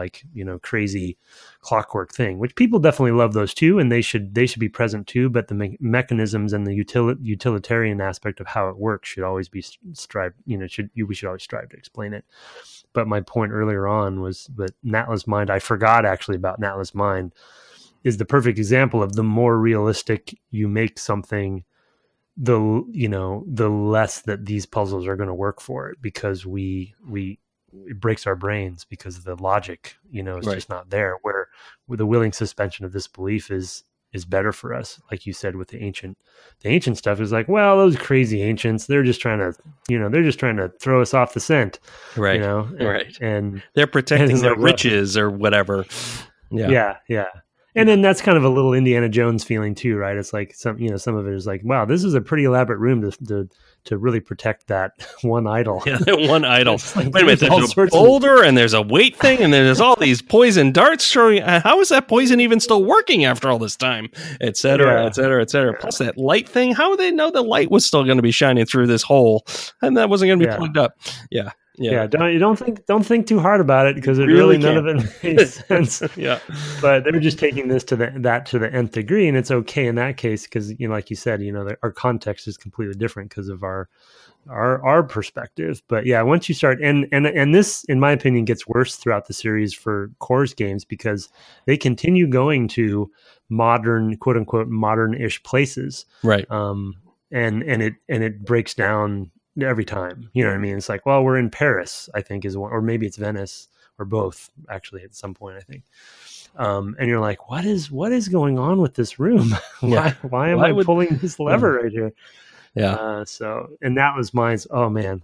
crazy clockwork thing, which people definitely love those too, and they should be present too. But the mechanisms and the utilitarian aspect of how it works should always be strived. We should always strive to explain it. But my point earlier on was that Natla's Mind, I forgot actually about Natla's Mind, is the perfect example of the more realistic you make something, the less that these puzzles are going to work for it, because it breaks our brains, because the logic, is just not there. Where with the willing suspension of disbelief is better for us. Like you said, with the ancient stuff is like, well, those crazy ancients, they're just trying to throw us off the scent, right? Right. And they're protecting their riches or whatever. Yeah. And then that's kind of a little Indiana Jones feeling too, right? It's like some of it is like, wow, this is a pretty elaborate room to really protect that one idol. Yeah, one idol. Like, wait a minute, there's a boulder and there's a weight thing, and there's all these poison darts showing. How is that poison even still working after all this time? Et cetera, et cetera, et cetera. Plus that light thing. How would they know the light was still going to be shining through this hole and that wasn't going to be plugged up? Yeah. Yeah. Don't think too hard about it, because it Really none of it makes sense. Yeah. But they're just taking this to the nth degree, and it's okay in that case because, like you said, our context is completely different because of our perspective. But yeah, once you start, and this, in my opinion, gets worse throughout the series for Core's games, because they continue going to modern, quote unquote, modern-ish places, Right. And it breaks down every time. You know what I mean? It's like, well, we're in Paris, I think is one, or maybe it's Venice, or both actually at some point, I think. And you're like, what is going on with this room? Why am I pulling this lever right here? Yeah. And that was mine. Oh man,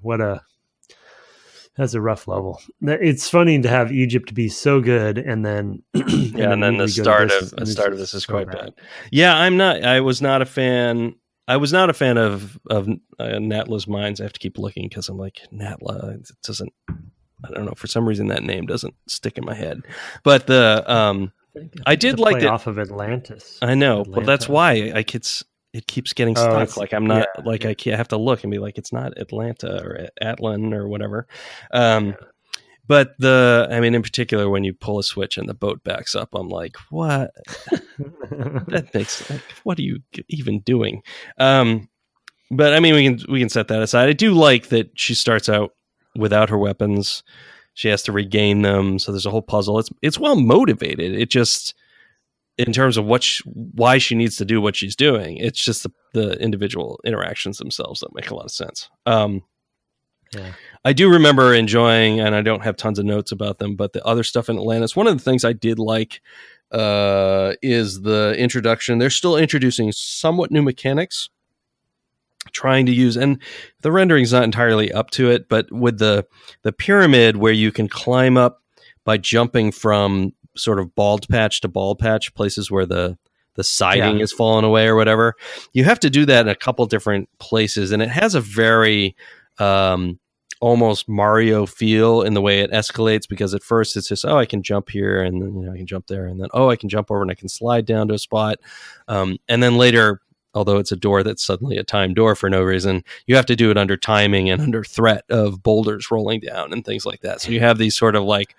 that's a rough level. It's funny to have Egypt be so good, and then and then the start of this is quite bad. Yeah, I was not a fan. I was not a fan of Natla's Mines. I have to keep looking because I'm like, Natla, it doesn't. I don't know, for some reason that name doesn't stick in my head. But I did like it off of Atlantis. I know, but that's why it keeps getting stuck. Like I'm not I can't have to look and be like, it's not Atlanta or Atlan or whatever. But in particular, when you pull a switch and the boat backs up, I'm like, what? What are you even doing? But we can set that aside. I do like that she starts out without her weapons. She has to regain them. So there's a whole puzzle. It's well motivated. It just, in terms of why she needs to do what she's doing, it's just the individual interactions themselves that make a lot of sense. I do remember enjoying, and I don't have tons of notes about them, but the other stuff in Atlantis. One of the things I did like is the introduction. They're still introducing somewhat new mechanics, trying to use, and the rendering's not entirely up to it, but with the pyramid where you can climb up by jumping from sort of bald patch to bald patch, places where the siding is fallen away or whatever. You have to do that in a couple different places, and it has a very almost Mario feel in the way it escalates, because at first it's just, I can jump here, and then I can jump there, and then I can jump over and I can slide down to a spot, and then later, although it's a door that's suddenly a timed door for no reason, you have to do it under timing and under threat of boulders rolling down and things like that. So you have these sort of like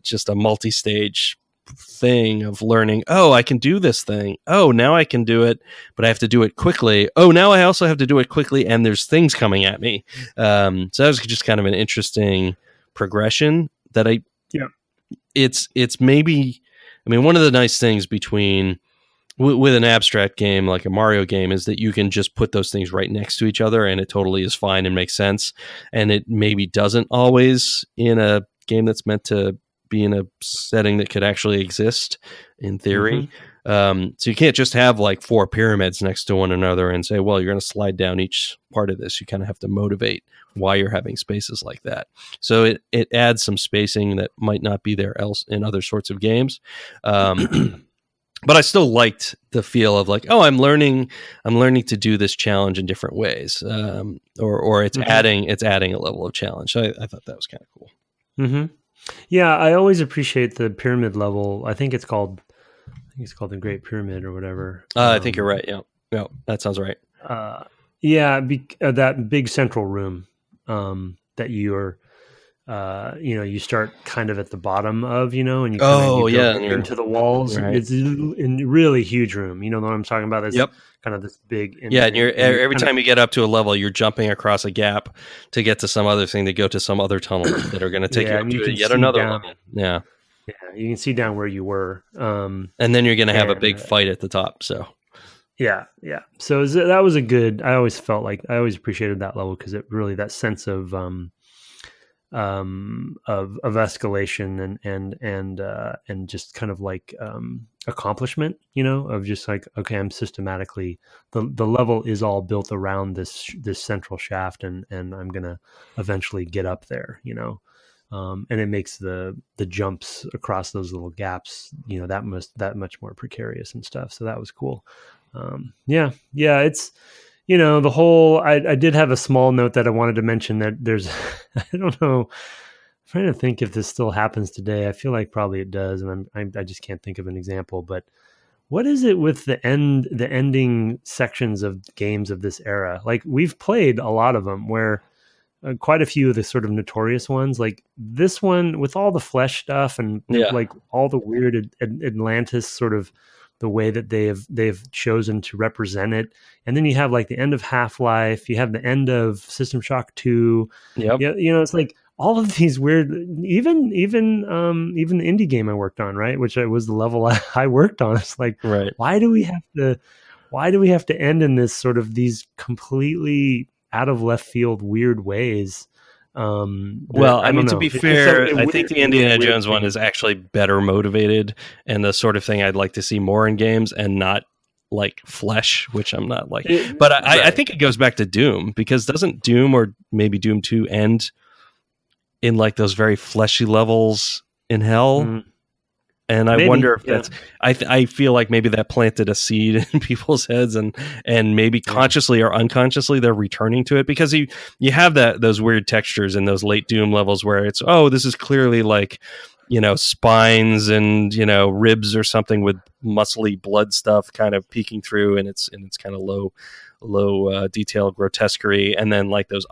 just a multi-stage thing of learning, I can do this thing. Now I can do it, but I have to do it quickly. Now I also have to do it quickly, and there's things coming at me. So that was just kind of an interesting progression that it's maybe, one of the nice things with an abstract game like a Mario game is that you can just put those things right next to each other and it totally is fine and makes sense. And it maybe doesn't always in a game that's meant to be in a setting that could actually exist in theory. So you can't just have like 4 pyramids next to one another and say, well, you're going to slide down each part of this. You kind of have to motivate why you're having spaces like that. So it adds some spacing that might not be there else in other sorts of games. But I still liked the feel of like, I'm learning to do this challenge in different ways, or it's adding a level of challenge. So I thought that was kind of cool. Mm-hmm. Yeah, I always appreciate the pyramid level. I think it's called the Great Pyramid or whatever. I think you're right. Yeah, that sounds right. That big central room that you're. You start kind of at the bottom of, and you go into the walls. Right. It's a really huge room. You know what I'm talking about? There's kind of this big. And every time you get up to a level, you're jumping across a gap to get to some other thing, to go to some other tunnel that are going to take you up to yet another level. Yeah. Yeah, you can see down where you were. And then you're going to have a big fight at the top. So. Yeah. So that was a good. I always felt like I always appreciated that level because it really, that sense of escalation and just kind of like accomplishment, of just like, okay, I'm systematically, the level is all built around this central shaft, and I'm gonna eventually get up there, and it makes the jumps across those little gaps, that much more precarious and stuff. So that was cool. It's. The whole, I did have a small note that I wanted to mention that there's, I don't know, I'm trying to think if this still happens today. I feel like probably it does. And I just can't think of an example, but what is it with the ending sections of games of this era? Like we've played a lot of them where quite a few of the sort of notorious ones. Like this one with all the flesh stuff and like all the weird Atlantis sort of the way that they've chosen to represent it. And then you have like the end of Half-Life, you have the end of System Shock 2. Yep. It's like all of these weird, even the indie game I worked on, right, which was the level I worked on. It's like, right. Why do we have to end in this sort of these completely out of left field weird ways? Well, I mean, to be fair, I think the Indiana Jones one is actually better motivated and the sort of thing I'd like to see more in games, and not like flesh, which I'm not like. But I think it goes back to Doom, because doesn't Doom, or maybe Doom 2, end in like those very fleshy levels in hell? Mm. And I wonder if that's. I feel like maybe that planted a seed in people's heads, and maybe consciously or unconsciously they're returning to it, because you have those weird textures in those late Doom levels where it's, oh, this is clearly like, spines and ribs or something with muscly blood stuff kind of peeking through, and it's kind of low detail grotesquerie, and then like those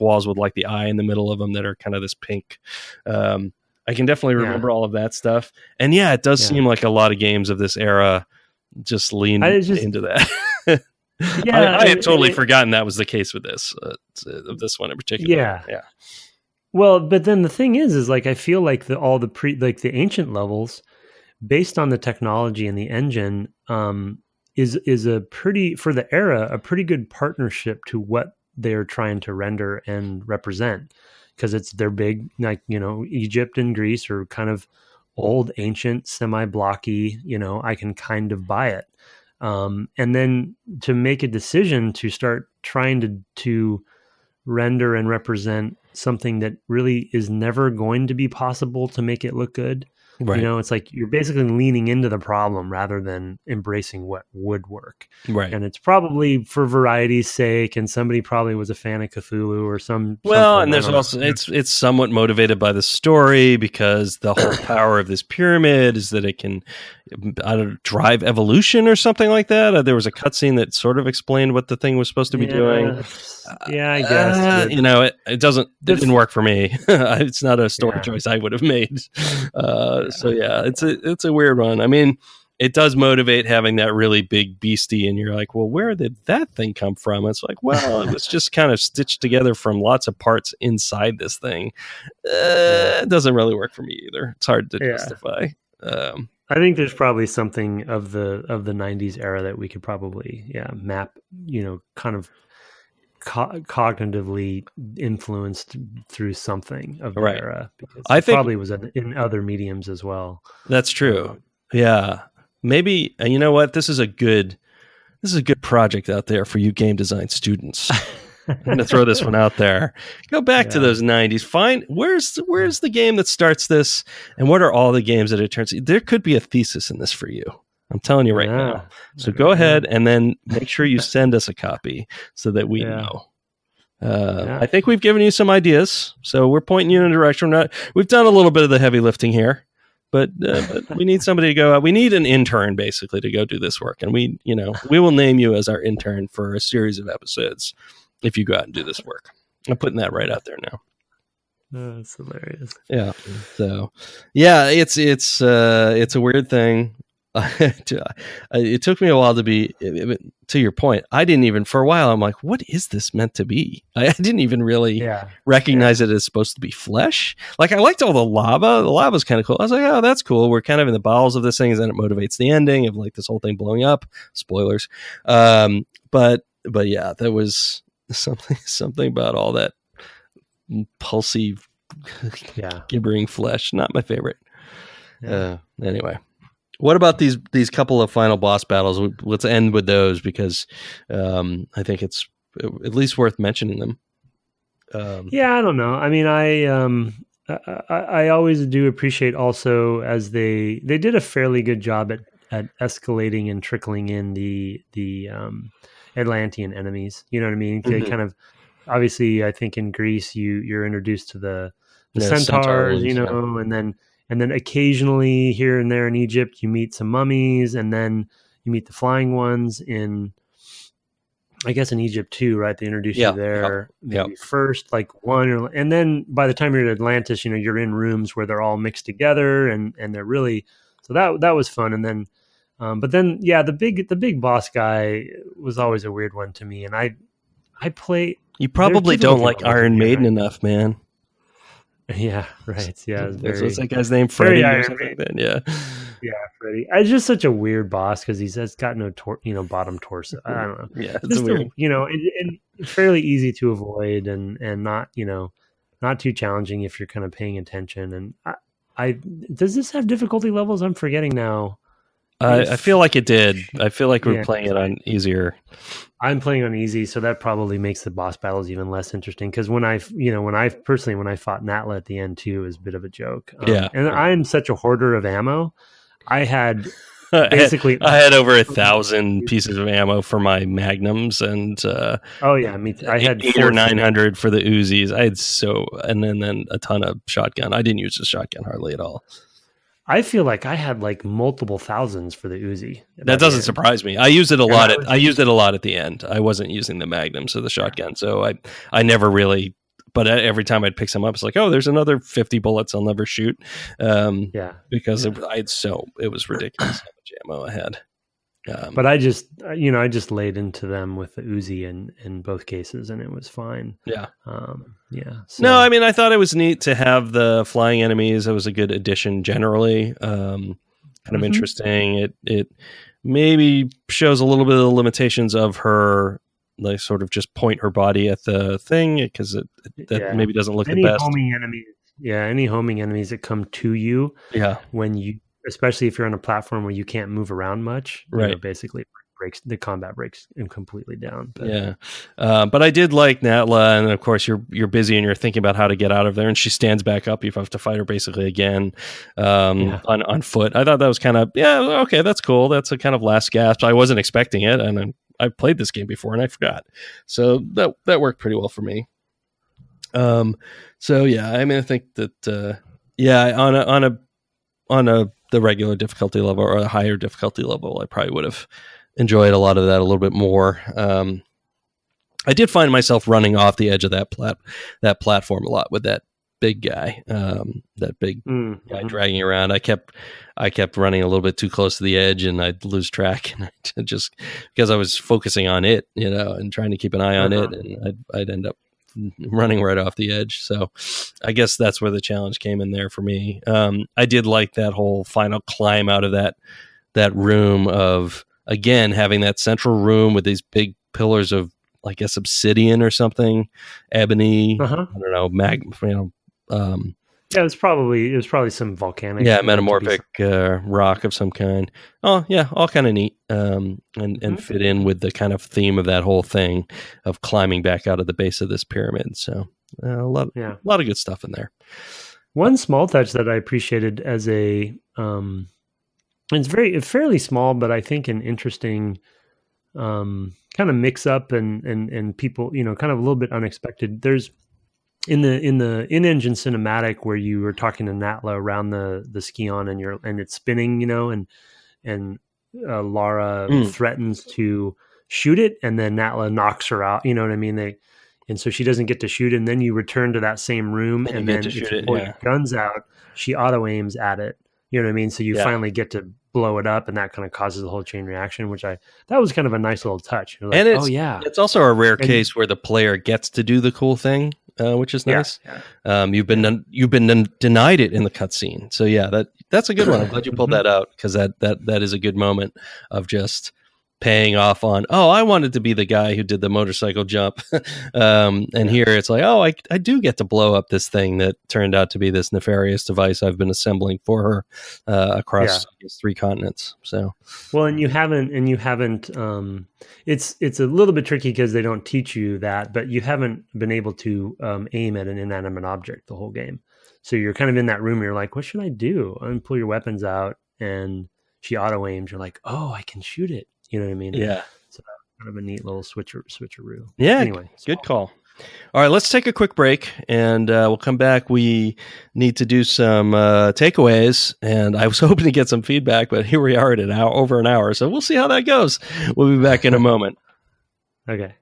walls with like the eye in the middle of them that are kind of this pink. I can definitely remember all of that stuff. And it does seem like a lot of games of this era just leaned into that. I had totally forgotten that was the case with this one in particular. Yeah. Well, but then the thing is like, I feel like the ancient levels, based on the technology and the engine, is a pretty, for the era, a pretty good partnership to what they're trying to render and represent. Because they're big, like, Egypt and Greece are kind of old, ancient, semi-blocky, I can kind of buy it. And then to make a decision to start trying to render and represent something that really is never going to be possible to make it look good. Right. It's like you're basically leaning into the problem rather than embracing what would work. Right. And it's probably for variety's sake, and somebody probably was a fan of Cthulhu or some. Well, and there's also it's somewhat motivated by the story, because the whole power of this pyramid is that it can drive evolution or something like that. There was a cutscene that sort of explained what the thing was supposed to be doing. I guess it didn't work for me. It's not a story choice I would have made. So it's a weird one. I mean, it does motivate having that really big beastie, and you're like, well, where did that thing come from? It's like, well, it was just kind of stitched together from lots of parts inside this thing. It doesn't really work for me either. It's hard to justify. I think there's probably something of the 90s era that we could probably map, kind of cognitively influenced through something of the era, because I think probably was in other mediums as well. That's true. Maybe, you know what? This is a good project out there for you game design students. I'm going to throw this one out there. Go back to those 90s. Find where's the game that starts this, and what are all the games that it turns. There could be a thesis in this for you. I'm telling you right now. So go ahead and then make sure you send us a copy so that we know. I think we've given you some ideas, so we're pointing you in a direction. We've done a little bit of the heavy lifting here, but we need somebody to go out. We need an intern basically to go do this work, and we will name you as our intern for a series of episodes if you go out and do this work. I'm putting that right out there now. That's hilarious. Yeah. So, it's a weird thing. It took me a while to your point. I didn't even, for a while, I'm like, what is this meant to be? I didn't even really recognize it as supposed to be flesh. Like, I liked all the lava. The lava's kind of cool. I was like, oh, that's cool. We're kind of in the bowels of this thing, and then it motivates the ending of like this whole thing blowing up. Spoilers. But yeah, there was something about all that pulsy, gibbering flesh. Not my favorite. Anyway. What about these couple of final boss battles? Let's end with those, because I think it's at least worth mentioning them. I don't know. I mean, I always do appreciate also, as they did a fairly good job at escalating and trickling in the Atlantean enemies. You know what I mean? They kind of, obviously, I think in Greece you're introduced to the centaurs, and then occasionally here and there in Egypt, you meet some mummies, and then you meet the flying ones in I guess in Egypt too, right? They introduce Yeah, you there yeah, maybe first, like one, and then by the time you're at Atlantis, you're in rooms where they're all mixed together, and they're really so that was fun. And then, but then yeah, the big boss guy was always a weird one to me, and I play. You probably don't like Iron Maiden right? enough, man. Yeah, right. Yeah, What's that guy's name? Freddy or something like that? Yeah. Yeah, Freddy. It's just such a weird boss because he's got no bottom torso. I don't know. Yeah, it's Just weird. And fairly easy to avoid and not not too challenging if you're kind of paying attention. And I does this have difficulty levels? I'm forgetting now. I feel like it did. I feel like we're Yeah. playing it on easier. I'm playing on easy, so that probably makes the boss battles even less interesting. Because when I fought Natla at the end too, it was a bit of a joke. Yeah. And I'm such a hoarder of ammo. I had basically I had over 1,000 pieces of ammo for my magnums, and oh yeah, me too. I had 800 or 900 for the Uzis. I had and then a ton of shotgun. I didn't use the shotgun hardly at all. I feel like I had like multiple thousands for the Uzi. That doesn't surprise me. I used it a lot. I used it a lot at the end. I wasn't using the magnums or the shotgun, so I never really. But every time I'd pick some up, it's like, oh, there's another 50 bullets I'll never shoot. Because it was ridiculous how much ammo I had. But I just laid into them with the Uzi in both cases, and it was fine. Yeah. So. No, I mean, I thought it was neat to have the flying enemies. It was a good addition generally. Kind of interesting. It maybe shows a little bit of the limitations of her, like sort of just point her body at the thing because maybe doesn't look the best. Any homing enemies that come to you. Yeah. Especially if you're on a platform where you can't move around much, right? Basically, the combat breaks him completely down. But. Yeah, but I did like Natla, and of course you're busy and you're thinking about how to get out of there, and she stands back up. You have to fight her basically again on foot. I thought that was kind of okay. That's cool. That's a kind of last gasp. I wasn't expecting it, and I've played this game before and I forgot, so that worked pretty well for me. So yeah, I mean, I think that on the regular difficulty level or a higher difficulty level, I probably would have enjoyed a lot of that a little bit more. I did find myself running off the edge of that platform a lot with that big guy, that big guy dragging around. I kept running a little bit too close to the edge, and I'd lose track, and just because I was focusing on it, and trying to keep an eye on it, and I'd end up running right off the edge. So I guess that's where the challenge came in there for me. I did like that whole final climb out of that room of, again, having that central room with these big pillars of, I guess, obsidian or something, ebony, I don't know, it was probably some volcanic, metamorphic rock of some kind. Oh yeah, all kind of neat, and fit in with the kind of theme of that whole thing of climbing back out of the base of this pyramid. So a lot of good stuff in there. One small touch that I appreciated as it's fairly small, but I think an interesting kind of mix up and people, kind of a little bit unexpected. There's in the in-engine cinematic where you were talking to Natla around the Skion and it's spinning, and Lara threatens to shoot it, and then Natla knocks her out. You know what I mean? And so she doesn't get to shoot it, and then you return to that same room, and then if you pull your guns out, she auto aims at it. You know what I mean? So you finally get to blow it up, and that kind of causes the whole chain reaction, that was kind of a nice little touch. Like, and it's also a rare case where the player gets to do the cool thing, which is nice. Yeah. You've been denied it in the cutscene, so that's a good one. I'm glad you pulled that out, because that is a good moment of just paying off on, I wanted to be the guy who did the motorcycle jump. And here it's like, I do get to blow up this thing that turned out to be this nefarious device I've been assembling for her across 3 continents. So, well, and you haven't, it's a little bit tricky because they don't teach you that, but you haven't been able to aim at an inanimate object the whole game. So you're kind of in that room and you're like, what should I do? And pull your weapons out, and she auto aims. You're like, I can shoot it. You know what I mean? Yeah. So kind of a neat little switcheroo. Yeah. Anyway, good call. All right, let's take a quick break, and we'll come back. We need to do some takeaways, and I was hoping to get some feedback, but here we are at over an hour, so we'll see how that goes. We'll be back in a moment. Okay.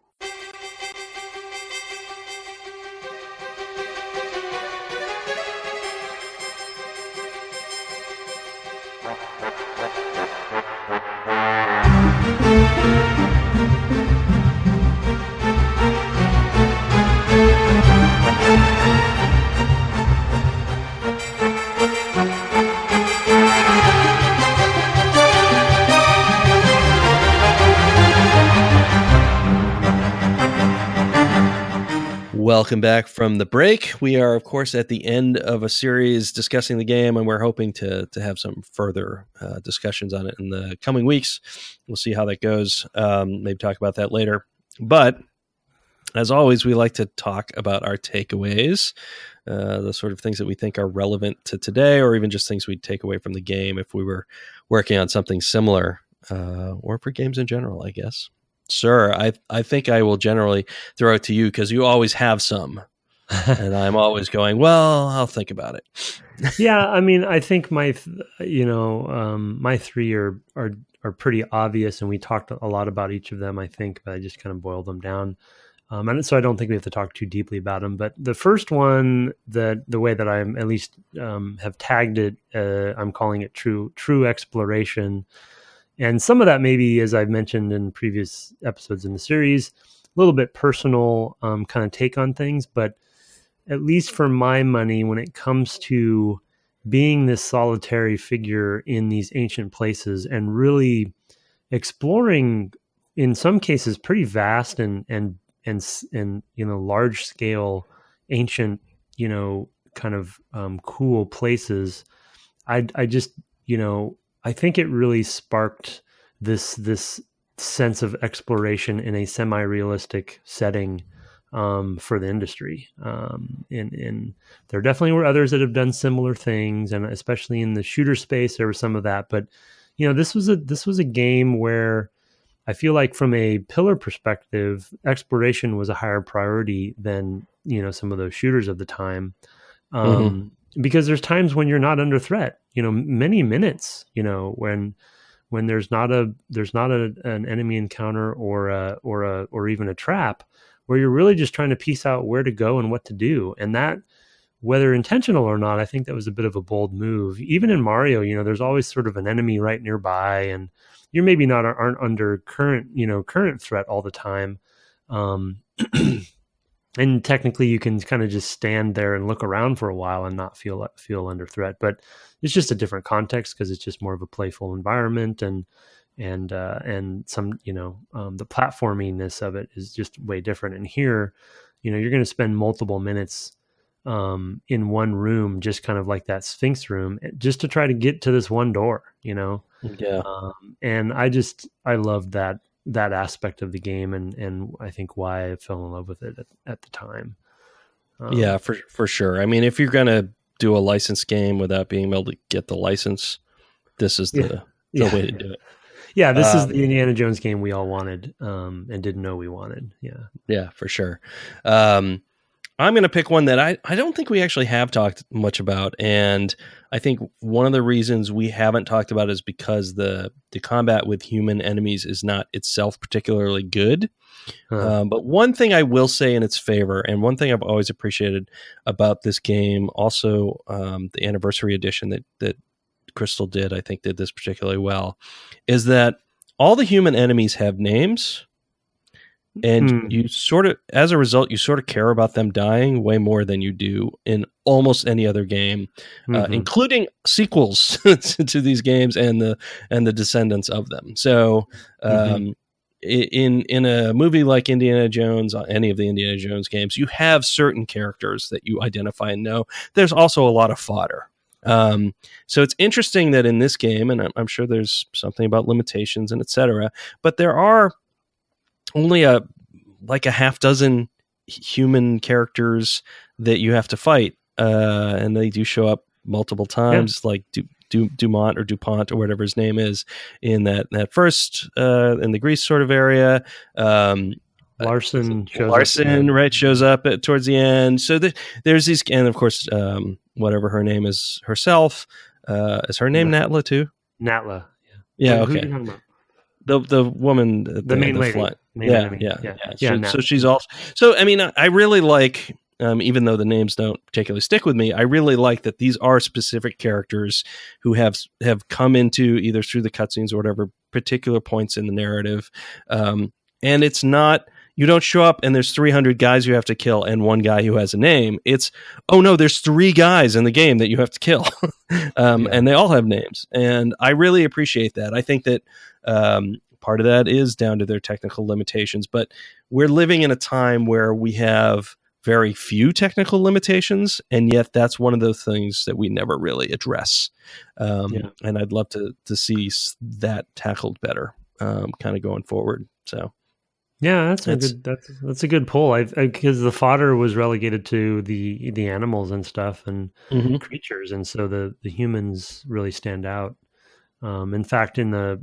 Welcome back from the break. We are, of course, at the end of a series discussing the game, and we're hoping to have some further discussions on it in the coming weeks. We'll see how that goes. Maybe talk about that later. But as always, we like to talk about our takeaways, the sort of things that we think are relevant to today, or even just things we'd take away from the game if we were working on something similar, or for games in general, I guess. Sir, I think I will generally throw it to you because you always have some. And I'm always going, well, I'll think about it. Yeah, I mean, I think my three are pretty obvious, and we talked a lot about each of them, I think, but I just kind of boiled them down. And so I don't think we have to talk too deeply about them. But the first one, the way that I'm at least have tagged it, I'm calling it true exploration. And some of that maybe, as I've mentioned in previous episodes in the series, a little bit personal kind of take on things. But at least for my money, when it comes to being this solitary figure in these ancient places and really exploring, in some cases, pretty vast and large scale ancient, kind of cool places, I just, I think it really sparked this sense of exploration in a semi-realistic setting for the industry. And there definitely were others that have done similar things, and especially in the shooter space, there was some of that. But this was a game where I feel like from a pillar perspective, exploration was a higher priority than some of those shooters of the time. Because there's times when you're not under threat, many minutes, when there's not an enemy encounter or even a trap, where you're really just trying to piece out where to go and what to do. And that, whether intentional or not, I think that was a bit of a bold move. Even in Mario, there's always sort of an enemy right nearby, and you're maybe aren't under current threat all the time. And technically you can kind of just stand there and look around for a while and not feel under threat, but it's just a different context because it's just more of a playful environment, and some, the platforminess of it is just way different. And here, you're going to spend multiple minutes in one room, just kind of like that Sphinx room, just to try to get to this one door, Yeah. And I loved that aspect of the game, and I think why I fell in love with it at the time. Yeah, for sure. I mean, if you're going to do a licensed game without being able to get the license, this is the way to do it. Yeah, this is the Indiana Jones game we all wanted and didn't know we wanted. Yeah, for sure. I'm going to pick one that I don't think we actually have talked much about. And I think one of the reasons we haven't talked about is because the combat with human enemies is not itself particularly good. But one thing I will say in its favor, and one thing I've always appreciated about this game, also the anniversary edition that Crystal did, I think did this particularly well, is that all the human enemies have names. And you sort of, as a result, you sort of care about them dying way more than you do in almost any other game, including sequels to these games and the descendants of them. So, in a movie like Indiana Jones, any of the Indiana Jones games, you have certain characters that you identify and know. There's also a lot of fodder. So it's interesting that in this game, and I'm sure there's something about limitations and etc., but there are only a half dozen human characters that you have to fight, and they do show up multiple times, like Dumont or DuPont or whatever his name is in that first in the Greece sort of area. Larson shows up towards the end. So there's these, and of course, whatever her name is herself. Is her name Natla too? Natla. Yeah. Okay. the woman, the main lady. So she's also. So I mean, I really like. Even though the names don't particularly stick with me, I really like that these are specific characters who have come into either through the cutscenes or whatever particular points in the narrative. And it's not, you don't show up and there's 300 guys you have to kill and one guy who has a name. It's, oh no, there's 3 guys in the game that you have to kill. And they all have names. And I really appreciate that. I think that part of that is down to their technical limitations, but we're living in a time where we have very few technical limitations, and yet that's one of those things that we never really address. And I'd love to see that tackled better, kind of going forward. So, yeah, that's a good pull. Because the fodder was relegated to the animals and stuff and creatures, and so the humans really stand out. In fact, in the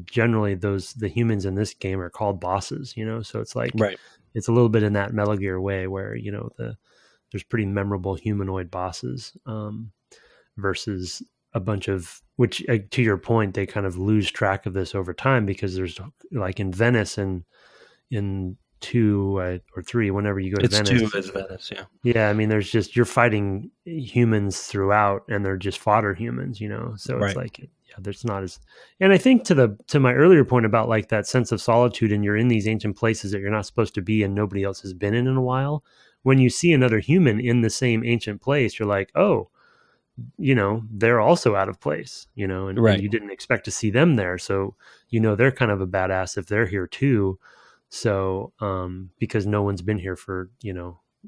generally the humans in this game are called bosses. So it's like right. It's a little bit in that Metal Gear way where, there's pretty memorable humanoid bosses versus a bunch of, which to your point, they kind of lose track of this over time because there's like in Venice and in 2 or 3, whenever you go to Venice. It's 2 is Venice, yeah. Yeah, I mean, you're fighting humans throughout and they're just fodder humans, so it's like, there's not as, and I think to my earlier point about like that sense of solitude and you're in these ancient places that you're not supposed to be and nobody else has been in a while. When you see another human in the same ancient place, you're like, oh, they're also out of place, and you didn't expect to see them there. So, they're kind of a badass if they're here too. So, because no one's been here for,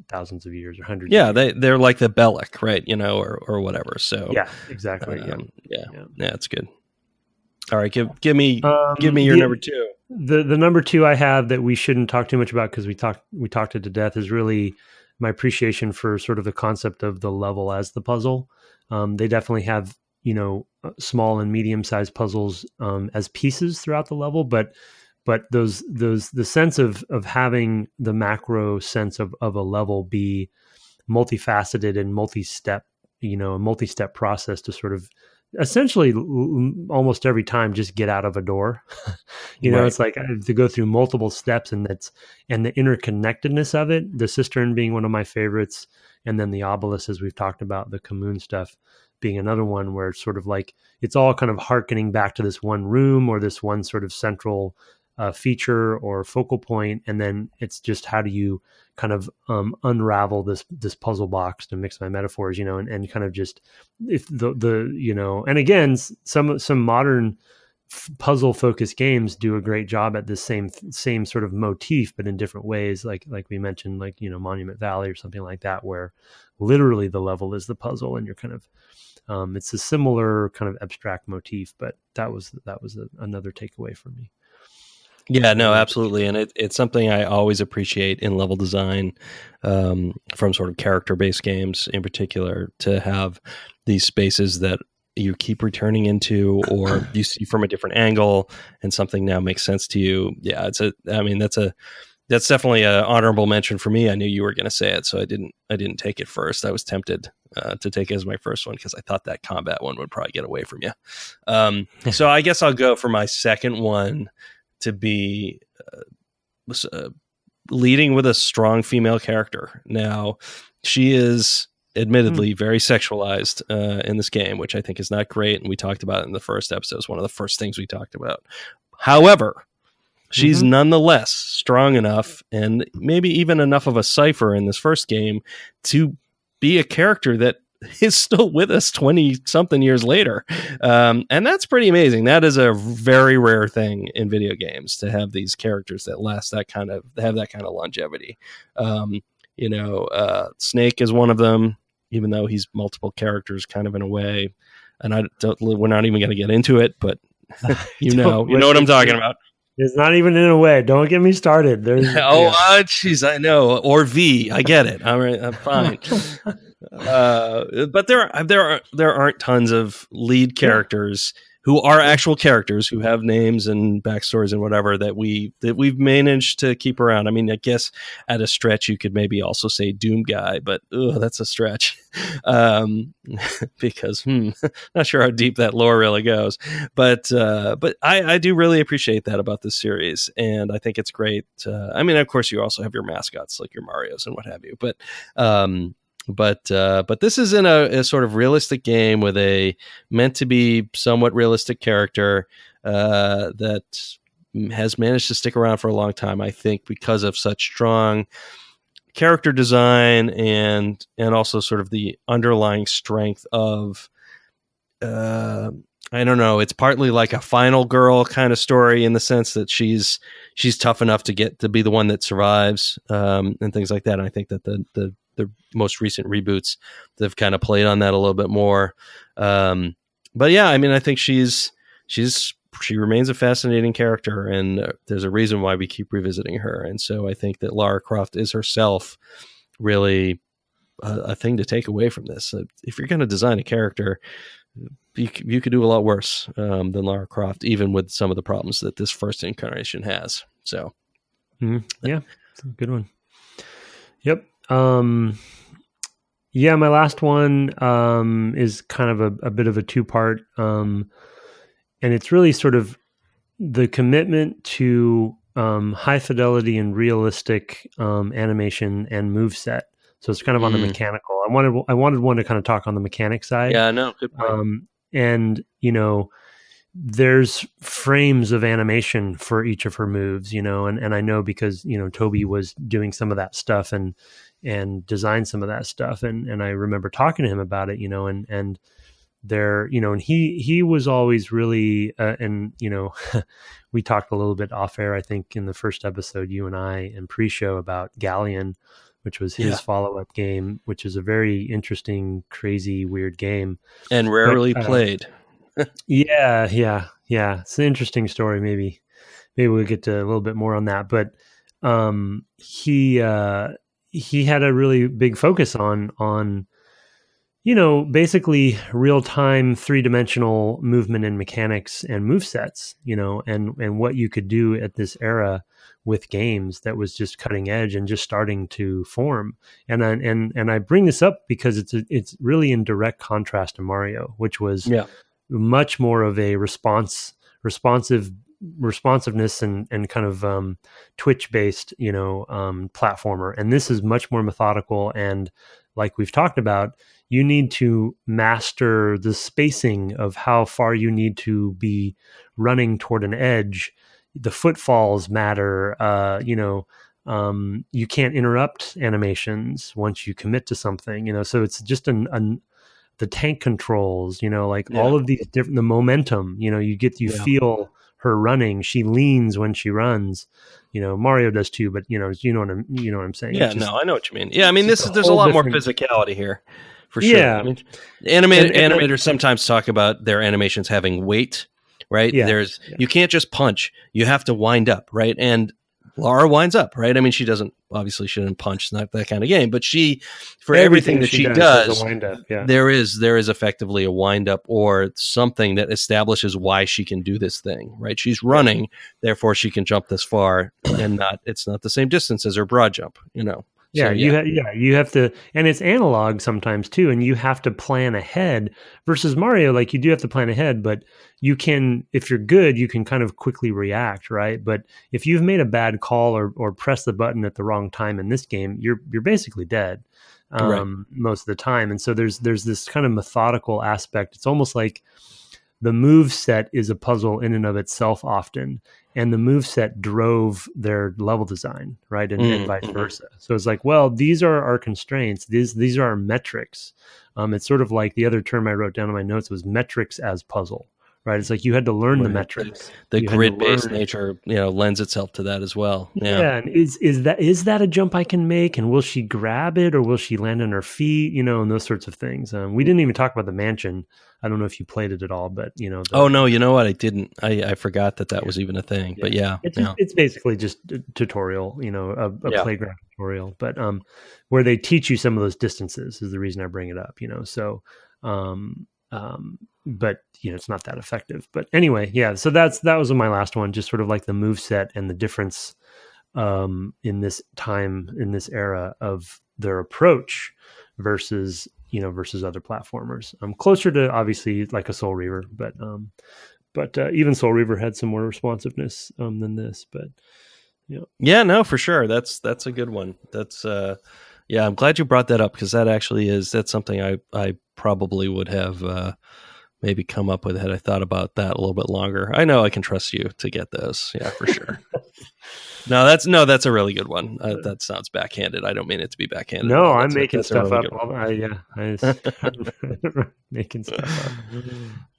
thousands of years or hundreds. Yeah, they're like the Bellic, right? Or whatever. So yeah, exactly. Yeah, it's good. All right, give me your number 2. The number 2 I have that we shouldn't talk too much about because we talked it to death is really my appreciation for sort of the concept of the level as the puzzle. They definitely have small and medium sized puzzles as pieces throughout the level, but the sense of having the macro sense of a level be multifaceted and multi-step, a multi-step process to sort of essentially almost every time just get out of a door. Right. It's like I have to go through multiple steps and the interconnectedness of it, the cistern being one of my favorites. And then the obelisk, as we've talked about, the commune stuff being another one where it's sort of like, it's all kind of hearkening back to this one room or this one sort of central feature or focal point, and then it's just how do you kind of unravel this puzzle box, to mix my metaphors, and kind of just if the and again some modern puzzle focused games do a great job at this same sort of motif, but in different ways, like we mentioned, like Monument Valley or something like that, where literally the level is the puzzle and you're kind of it's a similar kind of abstract motif, but that was another takeaway for me. Yeah, no, absolutely. And it's something I always appreciate in level design from sort of character-based games in particular, to have these spaces that you keep returning into or you see from a different angle and something now makes sense to you. Yeah, that's definitely an honorable mention for me. I knew you were going to say it, so I didn't take it first. I was tempted to take it as my first one because I thought that combat one would probably get away from you. So I guess I'll go for my second one, to be leading with a strong female character. Now, she is admittedly very sexualized in this game, which I think is not great. And we talked about it in the first episode. It's one of the first things we talked about. However, she's nonetheless strong enough and maybe even enough of a cipher in this first game to be a character that is still with us 20 something years later. And that's pretty amazing. That is a very rare thing in video games, to have these characters that have that kind of longevity. Snake is one of them, even though he's multiple characters kind of in a way. And we're not even going to get into it, but you know what I'm talking about. It's not even in a way. Don't get me started. Jeez, I know. Or V, I get it. I'm fine. But there aren't tons of lead characters who are actual characters who have names and backstories and whatever that we've managed to keep around. I mean, I guess at a stretch you could maybe also say Doom Guy, but that's a stretch because not sure how deep that lore really goes. But I do really appreciate that about this series, and I think it's great. I mean, of course, you also have your mascots like your Marios and what have you, but this is in a sort of realistic game with a meant to be somewhat realistic character that has managed to stick around for a long time, I think, because of such strong character design and also sort of the underlying strength of I don't know. It's partly like a final girl kind of story in the sense that she's tough enough to get to be the one that survives and things like that. And I think that the most recent reboots they've kind of played on that a little bit more. But yeah, I mean, I think she remains a fascinating character, and there's a reason why we keep revisiting her. And so I think that Lara Croft is herself really a thing to take away from this. If you're going to design a character, you could do a lot worse than Lara Croft, even with some of the problems that this first incarnation has. So, yeah, it's a good one. Yep. Yeah, my last one is kind of a bit of a two-part, and it's really sort of the commitment to high fidelity and realistic animation and moveset. So it's kind of on the mechanical. I wanted one to kind of talk on the mechanic side. Yeah, no, good point. And there's frames of animation for each of her moves, and I know because Toby was doing some of that stuff and designed some of that stuff, and I remember talking to him about it, and there, and he was always really and we talked a little bit off air, I think, in the first episode, you and I, in pre-show, about Galleon, which was his follow-up game, which is a very interesting, crazy, weird game. And rarely played. Yeah. It's an interesting story. Maybe we'll get to a little bit more on that. But he had a really big focus on basically real-time 3-dimensional movement and mechanics and movesets, and what you could do at this era with games that was just cutting edge and just starting to form. And I bring this up because it's really in direct contrast to Mario, which was much more of a responsiveness and kind of Twitch-based, platformer. And this is much more methodical. And like we've talked about, you need to master the spacing of how far you need to be running toward an edge. The footfalls matter. You can't interrupt animations once you commit to something. So it's just the tank controls. All of these different, the momentum. You feel her running. She leans when she runs. Mario does too, but you know what I'm saying. Yeah, I know what you mean. Yeah, I mean there's a lot more physicality here. For sure. Yeah. I mean, animators sometimes talk about their animations having weight, right? Yeah. You can't just punch. You have to wind up, right? And Lara winds up, right? I mean, she shouldn't punch, it's not that kind of game, but everything that she does, there is effectively a wind up or something that establishes why she can do this thing, right? She's running, therefore she can jump this far, and it's not the same distance as her broad jump, Yeah, you have to, and it's analog sometimes too, and you have to plan ahead. Versus Mario, like you do have to plan ahead, but you can, if you're good, you can kind of quickly react, right? But if you've made a bad call or press the button at the wrong time in this game, you're basically dead most of the time. And so there's this kind of methodical aspect. It's almost like the move set is a puzzle in and of itself often, and the move set drove their level design, right? And vice versa. So it's like, well, these are our constraints. These are our metrics. It's sort of like the other term I wrote down in my notes was metrics as puzzle, right? It's like you had to learn the metrics. The grid-based nature, lends itself to that as well. Yeah. And is that a jump I can make? And will she grab it or will she land on her feet? And those sorts of things. We didn't even talk about the mansion. I don't know if you played it at all, but oh no, you know what? I didn't. I forgot that was even a thing. But it's basically just a tutorial, a playground tutorial. But where they teach you some of those distances is the reason I bring it up. So But it's not that effective. But anyway, yeah. So that was my last one. Just sort of like the move set and the difference in this time, in this era of their approach versus other platformers. Closer to obviously like a Soul Reaver, but even Soul Reaver had some more responsiveness than this. But yeah, no, for sure. That's a good one. That's yeah, I'm glad you brought that up, because that's something I probably would have maybe come up with had I thought about that a little bit longer. I know I can trust you to get those. Yeah, for sure. That's a really good one. That sounds backhanded. I don't mean it to be backhanded. No, I'm making stuff up. I'm making stuff up.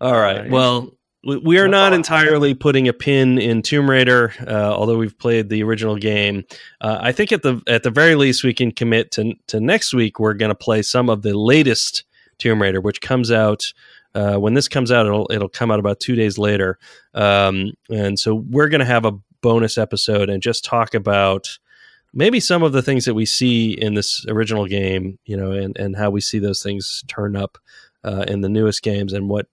All right. Well, we are not entirely putting a pin in Tomb Raider, although we've played the original game. I think at the very least we can commit to next week. We're going to play some of the latest Tomb Raider, which comes out. When this comes out, it'll come out about 2 days later, and so we're going to have a bonus episode and just talk about maybe some of the things that we see in this original game, and how we see those things turn up in the newest games, and what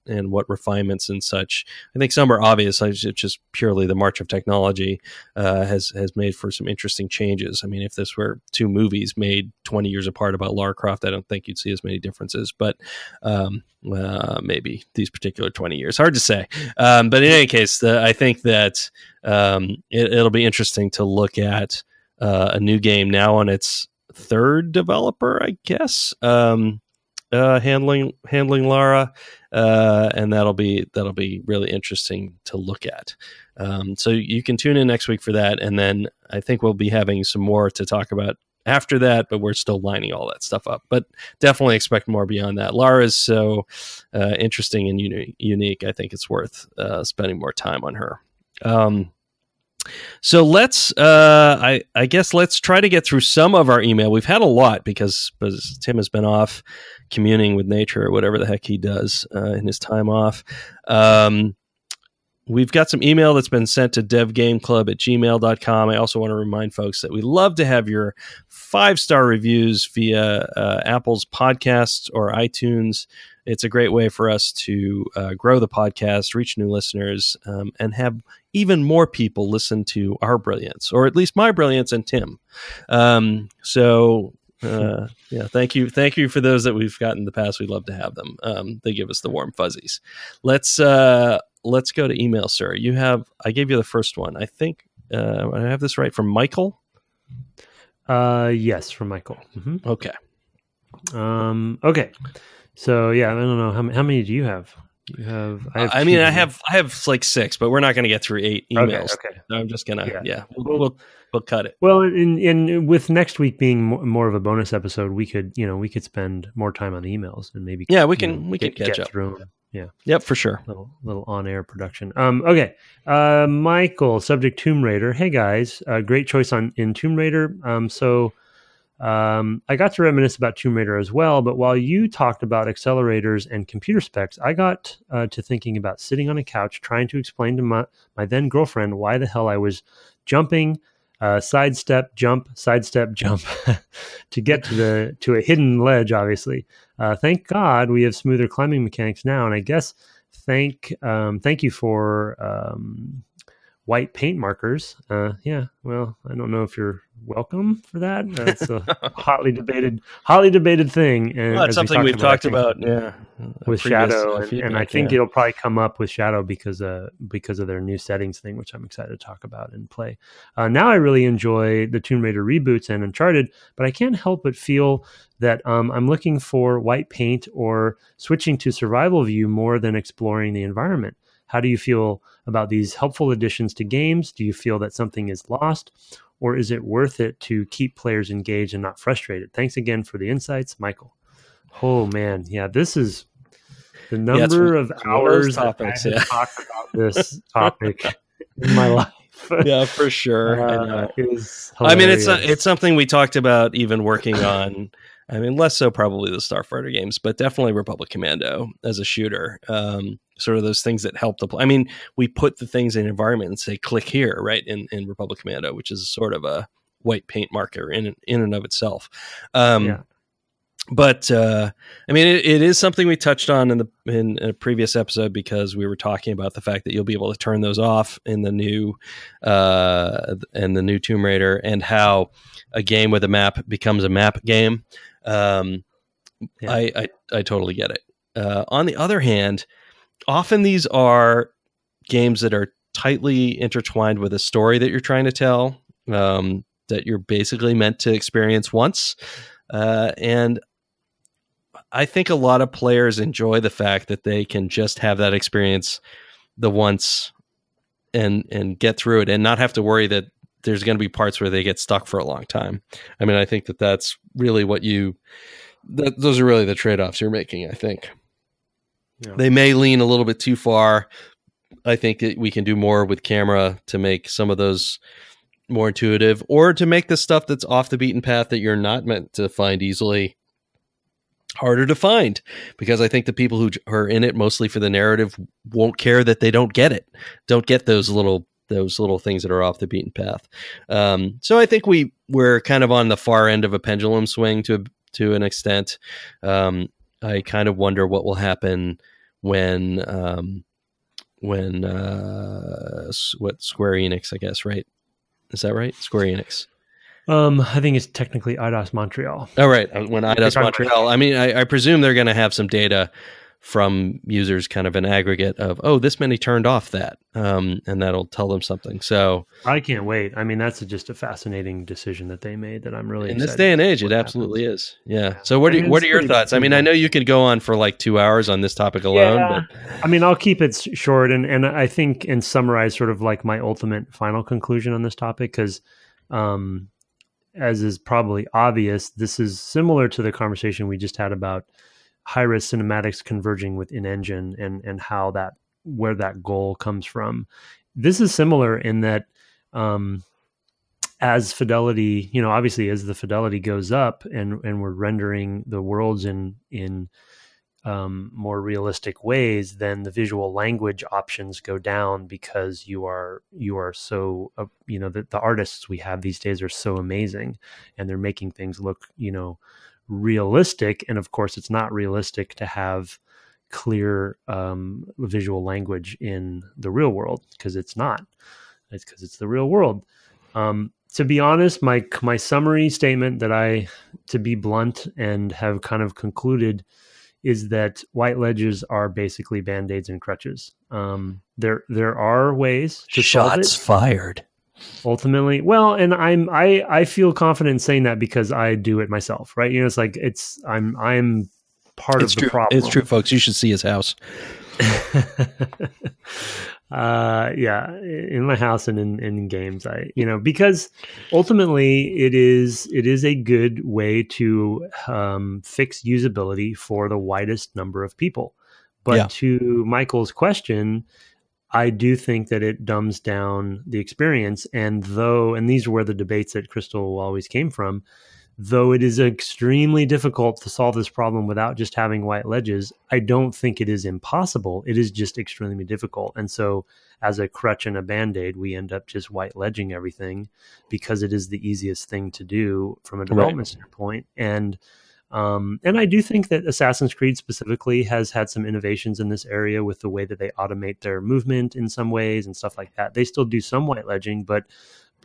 refinements and such. I think some are obvious. It's just purely the march of technology has made for some interesting changes. I mean, if this were two movies made 20 years apart about Lara Croft, I don't think you'd see as many differences, but maybe these particular 20 years, hard to say. But in any case, I think that it'll be interesting to look at a new game now on its third developer, I guess, handling Lara, and that'll be really interesting to look at. So you can tune in next week for that, and then I think we'll be having some more to talk about after that, but we're still lining all that stuff up. But definitely expect more beyond that. Lara is so interesting and unique. I think it's worth spending more time on her. So let's, I guess let's try to get through some of our email. We've had a lot because Tim has been off communing with nature or whatever the heck he does in his time off. We've got some email that's been sent to devgameclub@gmail.com. I also want to remind folks that we love to have your 5-star reviews via Apple's podcasts or iTunes. It's a great way for us to grow the podcast, reach new listeners, and have even more people listen to our brilliance, or at least my brilliance and Tim. Yeah, thank you for those that we've got in the past. We love to have them. They give us the warm fuzzies. Let's go to email, sir. I gave you the first one. I think I have this right, from Michael. Yes, from Michael. Mm-hmm. Okay. Okay. So yeah, I don't know how many do you have? I have like 6, but we're not going to get through 8 emails. Okay. So I'm just gonna we'll cut it. Well, and with next week being more of a bonus episode, we could spend more time on the emails and maybe we can catch up through them. Yeah. Yep, for sure. Little on-air production. Okay. Michael, subject Tomb Raider. Hey guys, great choice in Tomb Raider. I got to reminisce about Tomb Raider as well, but while you talked about accelerators and computer specs, I got to thinking about sitting on a couch trying to explain to my then girlfriend why the hell I was jumping, sidestep, jump, to get to a hidden ledge, obviously. Thank God we have smoother climbing mechanics now, and I guess thank you for white paint markers. Yeah, well, I don't know if you're welcome for that. That's a hotly debated thing. And it's something we've talked about, with Shadow, and I think it'll probably come up with Shadow because of their new settings thing, which I'm excited to talk about and play. Now I really enjoy the Tomb Raider reboots and Uncharted, but I can't help but feel that I'm looking for white paint or switching to survival view more than exploring the environment. How do you feel about these helpful additions to games? Do you feel that something is lost, or is it worth it to keep players engaged and not frustrated? Thanks again for the insights, Michael. Oh man, yeah, this is the number of hours topics, that I have talked about this topic in my life. Yeah, for sure. I mean, it's something we talked about even working on. I mean, less so probably the Starfighter games, but definitely Republic Commando as a shooter. Sort of those things that help the play. I mean, we put the things in environment and say, click here, right, in Republic Commando, which is sort of a white paint marker in and of itself. But I mean, it is something we touched on in a previous episode, because we were talking about the fact that you'll be able to turn those off in the new Tomb Raider, and how a game with a map becomes a map game. I totally get it. On the other hand, often these are games that are tightly intertwined with a story that you're trying to tell, that you're basically meant to experience once. And I think a lot of players enjoy the fact that they can just have that experience the once and get through it, and not have to worry that there's going to be parts where they get stuck for a long time. I mean, I think that that's really those are really the trade-offs you're making, I think. Yeah. They may lean a little bit too far. I think that we can do more with camera to make some of those more intuitive, or to make the stuff that's off the beaten path that you're not meant to find easily harder to find, because I think the people who are in it mostly for the narrative won't care that they don't get those little things that are off the beaten path. So I think we're kind of on the far end of a pendulum swing to an extent. I kind of wonder what will happen when Square Enix, I guess, right? Is that right? Square Enix. I think it's technically Eidos Montreal. Oh, right. When Eidos Montreal, I mean, I presume they're going to have some data from users, kind of an aggregate of, oh, this many turned off that, and that'll tell them something. So I can't wait. I mean, that's just a fascinating decision that they made that I'm really excited. In this day and age, it absolutely is. Yeah. So what are your thoughts? I mean, I know you could go on for like 2 hours on this topic alone. Yeah. But I mean, I'll keep it short and I think and summarize sort of like my ultimate final conclusion on this topic, because as is probably obvious, this is similar to the conversation we just had about high-res cinematics converging with in-engine and how where that goal comes from. This is similar in that as fidelity, obviously as the fidelity goes up and we're rendering the worlds in more realistic ways, then the visual language options go down, because you are so the artists we have these days are so amazing, and they're making things look realistic. And of course, it's not realistic to have clear visual language in the real world, because it's not. It's because it's the real world. To be honest, my summary statement to be blunt and have kind of concluded, is that white ledges are basically band-aids and crutches. There are ways to solve it. Shots fired. Ultimately, well, and I feel confident in saying that because I do it myself, right? It's like I'm part of the problem. It's true, folks. You should see his house. Yeah, in my house and in games, because ultimately it is a good way to fix usability for the widest number of people. But to Michael's question, I do think that it dumbs down the experience. And these are where the debates at Crystal always came from, though it is extremely difficult to solve this problem without just having white ledges, I don't think it is impossible. It is just extremely difficult. And so as a crutch and a band-aid, we end up just white ledging everything, because it is the easiest thing to do from a development standpoint. And I do think that Assassin's Creed specifically has had some innovations in this area with the way that they automate their movement in some ways and stuff like that. They still do some white ledging, but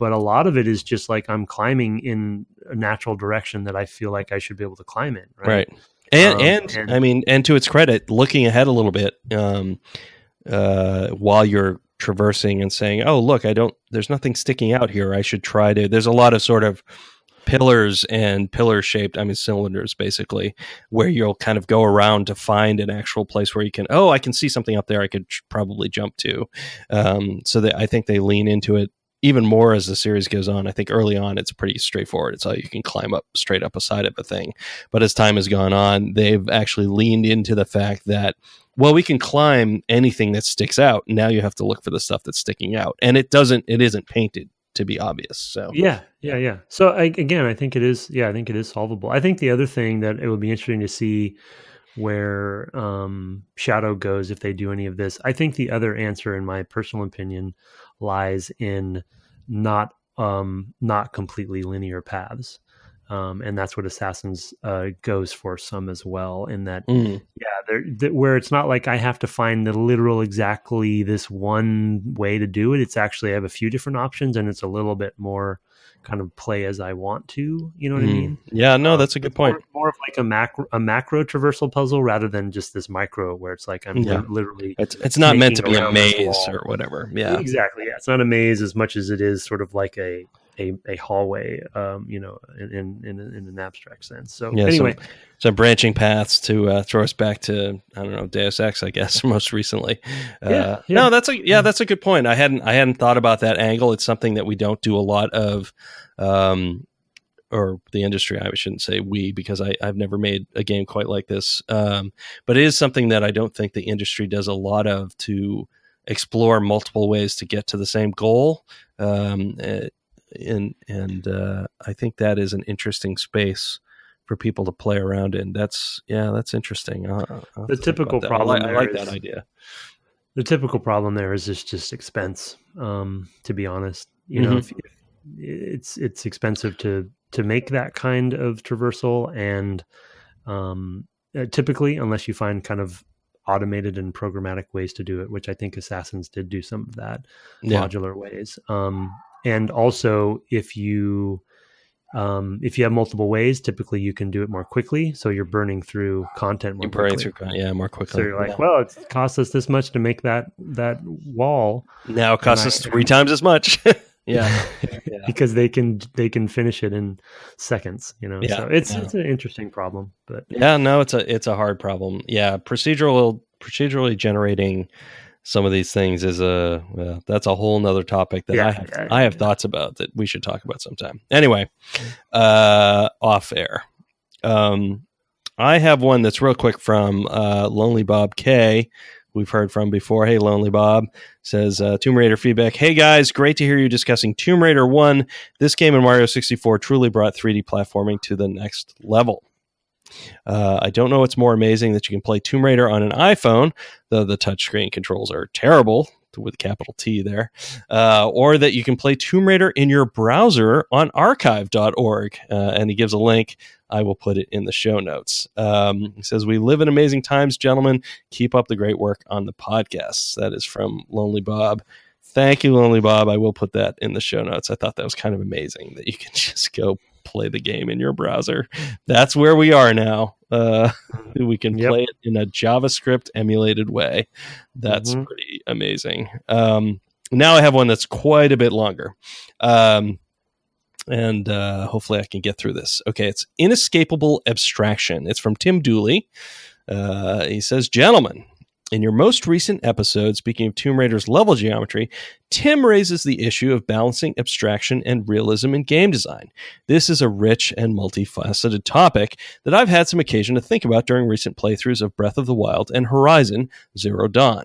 a lot of it is just like I'm climbing in a natural direction that I feel like I should be able to climb in. Right. And I mean, and to its credit, looking ahead a little bit, while you're traversing and saying, oh, look, there's nothing sticking out here. I should try to, there's a lot of sort of pillars and pillar-shaped, cylinders, basically, where you'll kind of go around to find an actual place where you can, I can see something up there I could probably jump to. So that I think they lean into it even more as the series goes on. I think early on it's pretty straightforward. It's how you can climb up straight up a side of a thing. But as time has gone on, they've actually leaned into the fact that, well, we can climb anything that sticks out. Now you have to look for the stuff that's sticking out. And it isn't painted to be obvious. So yeah. So I think it is. Yeah, I think it is solvable. I think the other thing that it would be interesting to see where Shadow goes if they do any of this. I think the other answer, in my personal opinion, lies in not completely linear paths. And that's what Assassins goes for some as well, in that, Mm. where it's not like I have to find the literal exactly this one way to do it. It's actually, I have a few different options, and it's a little bit more kind of play as I want to, you know what I mean? Yeah, no, that's a good point. More of like a macro traversal puzzle rather than just this micro where it's like I'm literally. It's not meant to be a maze wall or whatever. Yeah, exactly. Yeah, it's not a maze as much as it is sort of like a hallway, you know, in an abstract sense. So anyway, some branching paths to throw us back to, I don't know, Deus Ex, I guess, most recently. No, that's a good point. I hadn't thought about that angle. It's something that we don't do a lot of, or the industry. I shouldn't say we, because I've never made a game quite like this. But it is something that I don't think the industry does a lot of, to explore multiple ways to get to the same goal. And I think that is an interesting space for people to play around in. That's interesting. The typical problem. I like that idea. The typical problem there is just expense. To be honest, you know, if it's expensive to make that kind of traversal, and typically, unless you find kind of automated and programmatic ways to do it, which I think Assassins did do some of that, modular ways. And also, if you have multiple ways, typically you can do it more quickly. So you're burning through content more quickly. More quickly. So you're like, well, it costs us this much to make that wall. Now it costs us 3 times as much. Yeah. Because they can finish it in seconds, you know. So it's an interesting problem, but it's a hard problem. Yeah, procedurally generating some of these things is that's a whole nother topic that I have thoughts about that we should talk about sometime. Anyway, off air. I have one that's real quick from Lonely Bob K. We've heard from before. Hey, Lonely Bob says, Tomb Raider feedback. Hey guys, great to hear you discussing Tomb Raider 1. This game in Mario 64 truly brought 3D platforming to the next level. I don't know what's more amazing, that you can play Tomb Raider on an iPhone, though the touchscreen controls are terrible, with capital T there, or that you can play Tomb Raider in your browser on archive.org. And he gives a link. I will put it in the show notes. He says, we live in amazing times, gentlemen. Keep up the great work on the podcasts. That is from Lonely Bob. Thank you, Lonely Bob. I will put that in the show notes. I thought that was kind of amazing that you can just go play the game in your browser. That's where we are now. We can play it in a JavaScript emulated way. That's pretty amazing. Now I have one that's quite a bit longer. And hopefully I can get through this. Okay, it's Inescapable Abstraction. It's from Tim Dooley. He says, gentlemen, in your most recent episode, speaking of Tomb Raider's level geometry, Tim raises the issue of balancing abstraction and realism in game design. This is a rich and multifaceted topic that I've had some occasion to think about during recent playthroughs of Breath of the Wild and Horizon Zero Dawn.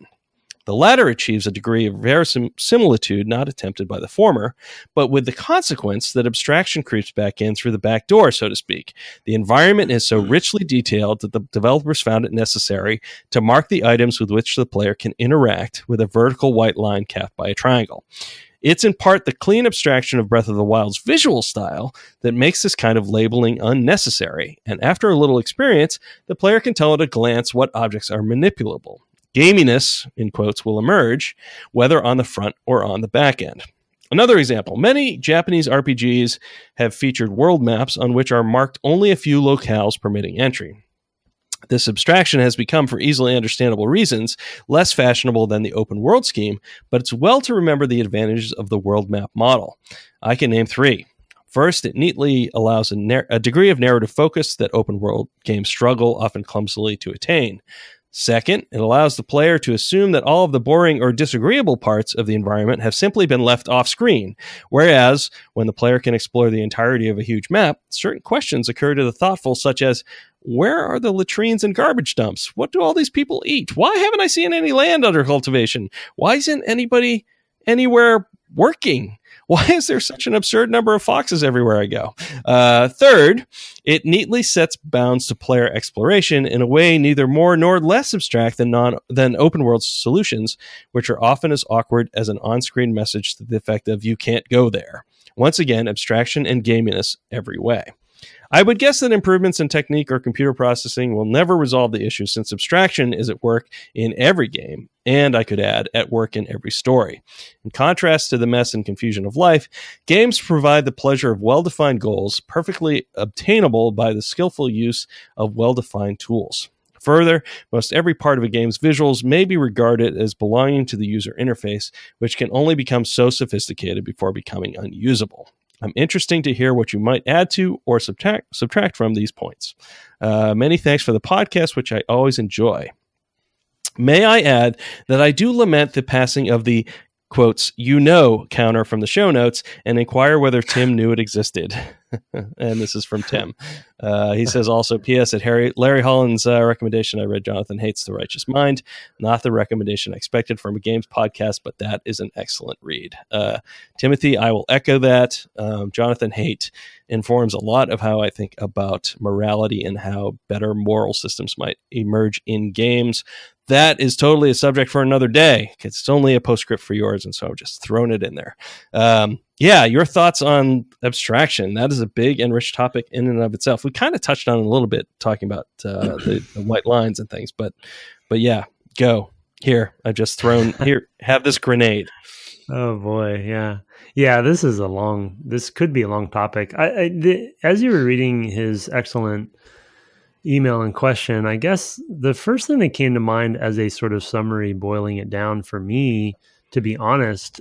The latter achieves a degree of verisimilitude not attempted by the former, but with the consequence that abstraction creeps back in through the back door, so to speak. The environment is so richly detailed that the developers found it necessary to mark the items with which the player can interact with a vertical white line capped by a triangle. It's in part the clean abstraction of Breath of the Wild's visual style that makes this kind of labeling unnecessary, and after a little experience, the player can tell at a glance what objects are manipulable. Gaminess, in quotes, will emerge, whether on the front or on the back end. Another example, many Japanese RPGs have featured world maps on which are marked only a few locales permitting entry. This abstraction has become, for easily understandable reasons, less fashionable than the open world scheme, but it's well to remember the advantages of the world map model. I can name 3. First, it neatly allows a degree of narrative focus that open world games struggle often clumsily to attain. Second, it allows the player to assume that all of the boring or disagreeable parts of the environment have simply been left off screen, whereas when the player can explore the entirety of a huge map, certain questions occur to the thoughtful, such as, where are the latrines and garbage dumps? What do all these people eat? Why haven't I seen any land under cultivation? Why isn't anybody anywhere working? Why is there such an absurd number of foxes everywhere I go? Third, it neatly sets bounds to player exploration in a way neither more nor less abstract than open world solutions, which are often as awkward as an on-screen message to the effect of, you can't go there. Once again, abstraction and gaminess every way. I would guess that improvements in technique or computer processing will never resolve the issue, since abstraction is at work in every game, and I could add, at work in every story. In contrast to the mess and confusion of life, games provide the pleasure of well-defined goals, perfectly obtainable by the skillful use of well-defined tools. Further, most every part of a game's visuals may be regarded as belonging to the user interface, which can only become so sophisticated before becoming unusable. I'm interested to hear what you might add to or subtract from these points. Many thanks for the podcast, which I always enjoy. May I add that I do lament the passing of the quotes, counter from the show notes, and inquire whether Tim knew it existed. And this is from Tim. He says also, P.S. at Larry Holland's recommendation, I read Jonathan Hates the Righteous Mind. Not the recommendation I expected from a games podcast, but that is an excellent read. Timothy, I will echo that. Jonathan Haidt informs a lot of how I think about morality and how better moral systems might emerge in games. That is totally a subject for another day. It's only a postscript for yours, and so I've just thrown it in there. Your thoughts on abstraction. That is a big and rich topic in and of itself. We kind of touched on it a little bit, talking about the white lines and things, but yeah, go. Here, I've just thrown, here, have this grenade. Oh boy, yeah. Yeah, this could be a long topic. As you were reading his excellent email in question, I guess the first thing that came to mind as a sort of summary, boiling it down for me, to be honest,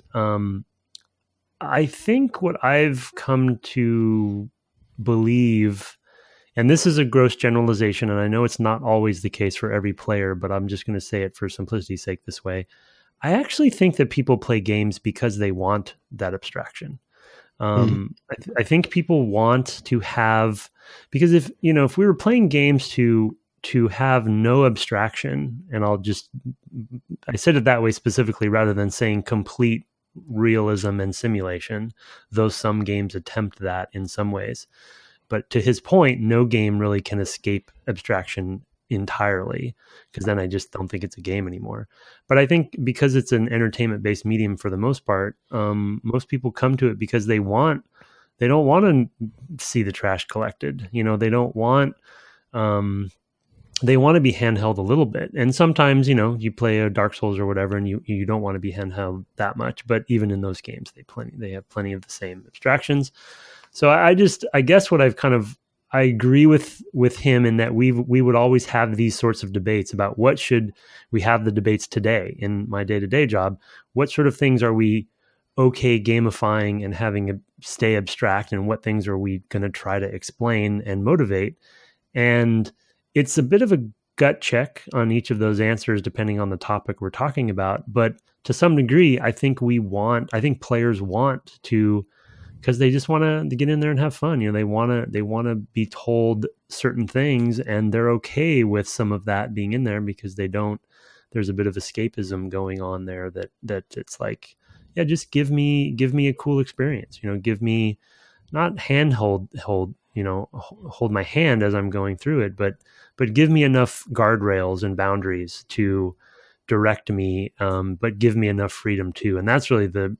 I think what I've come to believe, and this is a gross generalization, and I know it's not always the case for every player, but I'm just going to say it for simplicity's sake this way. I actually think that people play games because they want that abstraction. I think people want to have, because if we were playing games to have no abstraction, and I said it that way specifically rather than saying complete realism and simulation, though some games attempt that in some ways. But to his point, no game really can escape abstraction entirely, because then I just don't think it's a game anymore. But I think because it's an entertainment-based medium for the most part, most people come to it because they don't want to see the trash collected. They don't want, they want to be handheld a little bit. And sometimes, you play a Dark Souls or whatever, and you don't want to be handheld that much. But even in those games, they have plenty of the same abstractions. So I guess what I agree with him in that we would always have these sorts of debates about what should we have the debates today in my day-to-day job. What sort of things are we okay gamifying and having stay abstract, and what things are we going to try to explain and motivate? And it's a bit of a gut check on each of those answers depending on the topic we're talking about. But to some degree, I think players want to, because they just want to get in there and have fun. They want to be told certain things, and they're okay with some of that being in there because there's a bit of escapism going on there that it's like, yeah, just give me a cool experience. Give me not hold my hand as I'm going through it, but give me enough guardrails and boundaries to direct me, but give me enough freedom too. And that's really the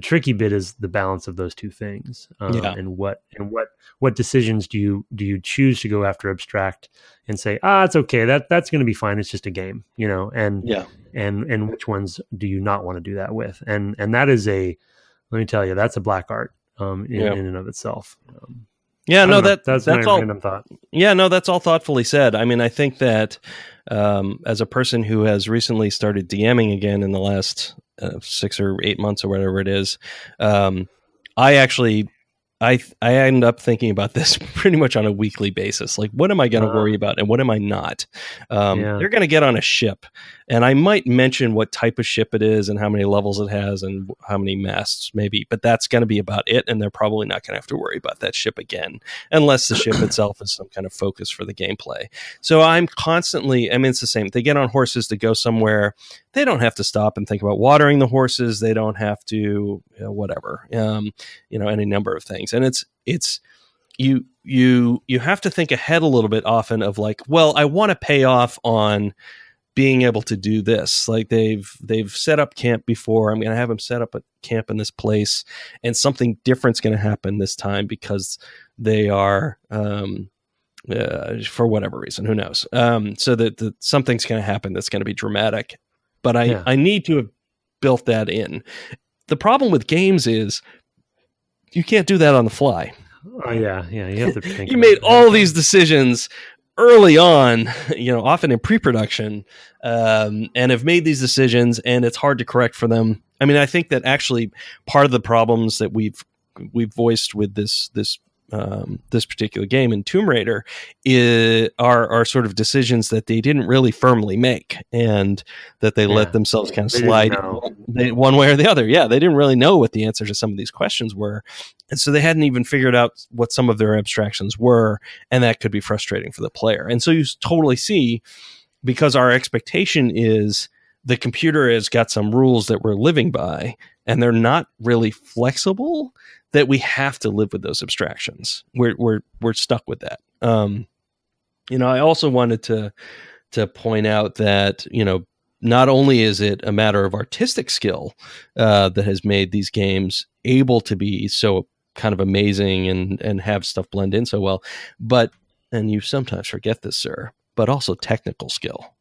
tricky bit, is the balance of those two things. And what decisions do you choose to go after abstract and say, it's okay, that's going to be fine, it's just a game, and which ones do you not want to do that with? And that is let me tell you, that's a black art in and of itself. That's my all random thought. Yeah, no, that's all thoughtfully said. I mean, I think that as a person who has recently started DMing again in the last 6 or 8 months or whatever it is, I end up thinking about this pretty much on a weekly basis. Like, what am I going to worry about and what am I not? They're going to get on a ship, and I might mention what type of ship it is and how many levels it has and how many masts maybe, but that's going to be about it. And they're probably not going to have to worry about that ship again, unless the ship itself is some kind of focus for the gameplay. So it's the same. They get on horses to go somewhere. They don't have to stop and think about watering the horses. They don't have to, whatever, any number of things. And it's you have to think ahead a little bit often of like, well, I want to pay off on being able to do this. Like they've set up camp before. I'm going to have them set up a camp in this place, and something different's going to happen this time because they are for whatever reason, who knows? So that something's going to happen that's going to be dramatic, but I need to have built that in. The problem with games is you can't do that on the fly. Oh yeah. You have to think. You made all these decisions early on, often in pre-production, and have made these decisions, and it's hard to correct for them. I mean, I think that actually part of the problems that we've voiced with this particular game in Tomb Raider are sort of decisions that they didn't really firmly make, and that they let themselves kind of slide one way or the other. Yeah, they didn't really know what the answer to some of these questions were, and so they hadn't even figured out what some of their abstractions were, and that could be frustrating for the player. And so you totally see, because our expectation is the computer has got some rules that we're living by, and they're not really flexible, that we have to live with those abstractions. We're stuck with that. I also wanted to point out that, not only is it a matter of artistic skill that has made these games able to be so kind of amazing and have stuff blend in so well, but, and you sometimes forget this, sir, but also technical skill.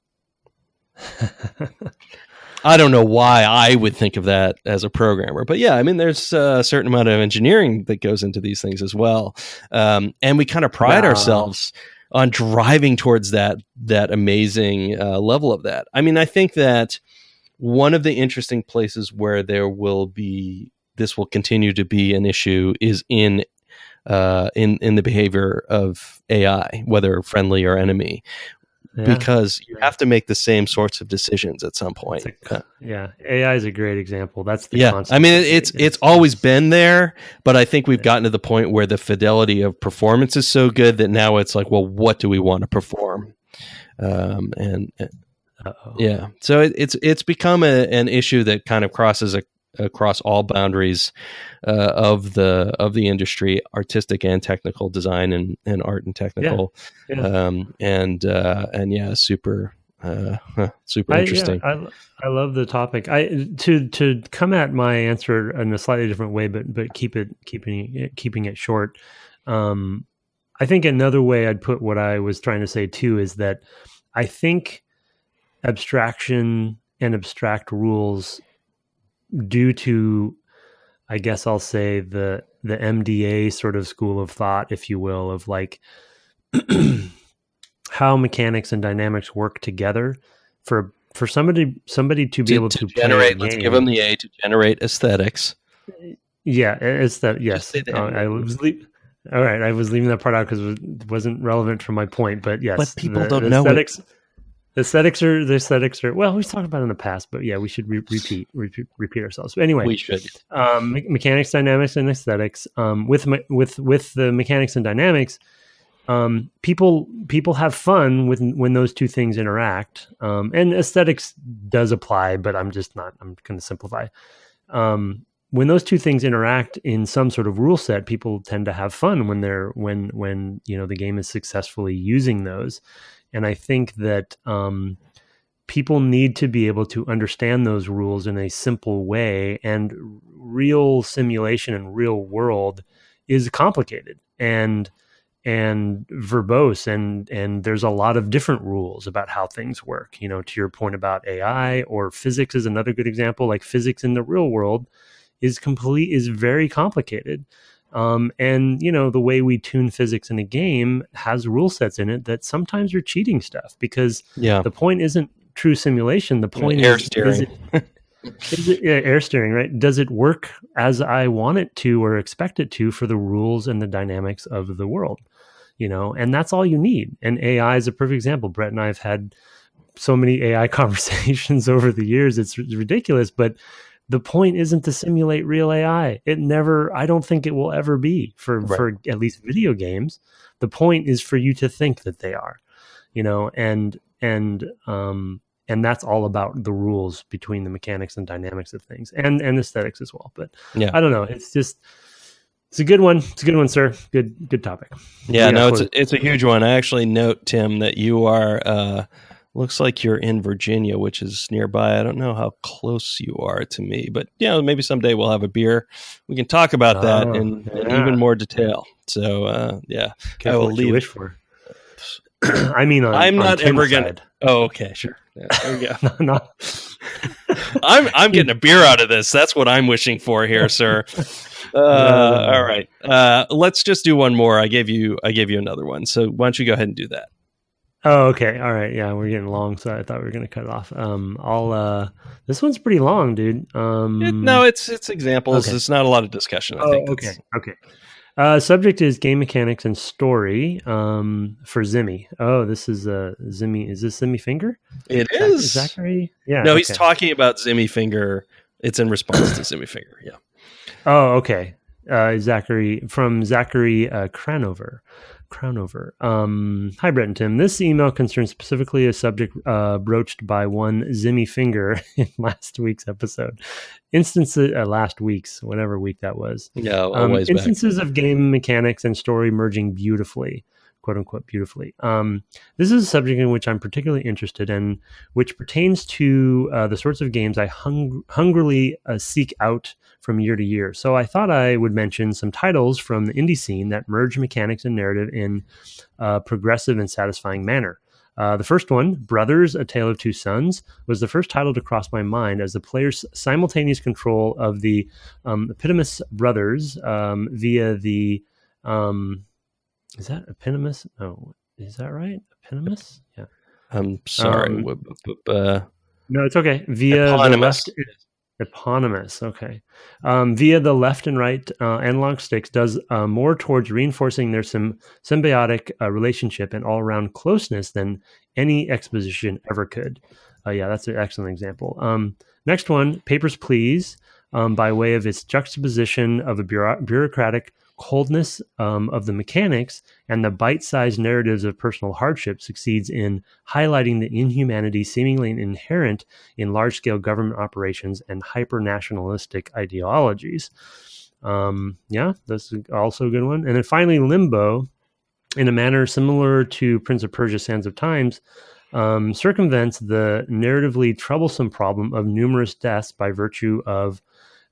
I don't know why I would think of that as a programmer, but yeah, I mean, there's a certain amount of engineering that goes into these things as well. And we kind of pride ourselves on driving towards that amazing level of that. I mean, I think that one of the interesting places where this will continue to be an issue is in the behavior of AI, whether friendly or enemy. Because you have to make the same sorts of decisions at some point. AI is a great example. That's the constant. I mean, it's always been there, but I think we've gotten to the point where the fidelity of performance is so good that now it's like, well, what do we want to perform? So it's become an issue that kind of crosses across all boundaries of the industry, artistic and technical, design and art and technical, super interesting. I love the topic. To come at my answer in a slightly different way, but keeping it short. I think another way I'd put what I was trying to say too is that I think abstraction and abstract rules, due to, I guess I'll say the MDA sort of school of thought, if you will, of like how mechanics and dynamics work together for somebody to be able to generate. Let's give them the A to generate aesthetics. Yeah, it's that. Yes, I was leaving that part out because it wasn't relevant for my point. But yes, but people don't know aesthetics. The aesthetics are well, we've talked about it in the past, but yeah, we should repeat ourselves. But anyway, we should. Mechanics, dynamics, and aesthetics. With the mechanics and dynamics, people have fun when those two things interact. And aesthetics does apply, but I'm going to simplify. When those two things interact in some sort of rule set, people tend to have fun when the game is successfully using those. And I think that people need to be able to understand those rules in a simple way. And real simulation and real world is complicated and verbose, and there's a lot of different rules about how things work. To your point about AI, or physics is another good example. Like physics in the real world is very complicated. And the way we tune physics in a game has rule sets in it that sometimes are cheating stuff, because the point isn't true simulation. The point air is steering. Air steering, right? Does it work as I want it to or expect it to for the rules and the dynamics of the world? And that's all you need. And AI is a perfect example. Brett and I have had so many AI conversations over the years. It's ridiculous, but the point isn't to simulate real AI. I don't think it will ever be for at least video games. The point is for you to think that they are, and that's all about the rules between the mechanics and dynamics of things, and aesthetics as well. But I don't know. It's a good one. It's a good one, sir. Good topic. Yeah, no, it's a huge one. I actually note, Tim, that you are Looks like you're in Virginia, which is nearby. I don't know how close you are to me, but maybe someday we'll have a beer. We can talk about that in even more detail. So I Careful will what leave. You wish for. I mean, I'm not Tim's ever gonna. side. Oh, okay, sure. Yeah, there we go. No. I'm getting a beer out of this. That's what I'm wishing for here, sir. All right. Let's just do one more. I gave you another one. So why don't you go ahead and do that? Oh, okay. All right. Yeah, we're getting long, so I thought we were going to cut it off. This one's pretty long, dude. No, it's examples. Okay. It's not a lot of discussion. I think. Okay. Subject is game mechanics and story for Zimmy. Oh, this is Zimmy. Is this Zimmy Finger? It is. Zachary? Yeah. No, he's talking about Zimmy Finger. It's in response to Zimmy Finger. Yeah. Oh, okay. Zachary Crownover. Hi, Brett and Tim. This email concerns specifically a subject broached by one Zimmy Finger in last week's episode. Last week's, whatever week that was. Yeah, always instances of game mechanics and story merging beautifully, quote unquote, beautifully. This is a subject in which I'm particularly interested in, which pertains to the sorts of games I hungrily seek out from year to year. So I thought I would mention some titles from the indie scene that merge mechanics and narrative in a progressive and satisfying manner. The first one, Brothers, A Tale of Two Sons, was the first title to cross my mind as the player's simultaneous control of the eponymous brothers via the... is that eponymous? No, is that right? Eponymous? Yeah. I'm sorry. No, it's okay. Via eponymous. Eponymous, okay. Via the left and right analog sticks does more towards reinforcing their symbiotic relationship and all-around closeness than any exposition ever could. That's an excellent example. Next one, Papers, Please, by way of its juxtaposition of a bureaucratic coldness of the mechanics and the bite-sized narratives of personal hardship, succeeds in highlighting the inhumanity seemingly inherent in large-scale government operations and hyper-nationalistic ideologies. That's also a good one. And then finally, Limbo, in a manner similar to Prince of Persia: Sands of Times, circumvents the narratively troublesome problem of numerous deaths by virtue of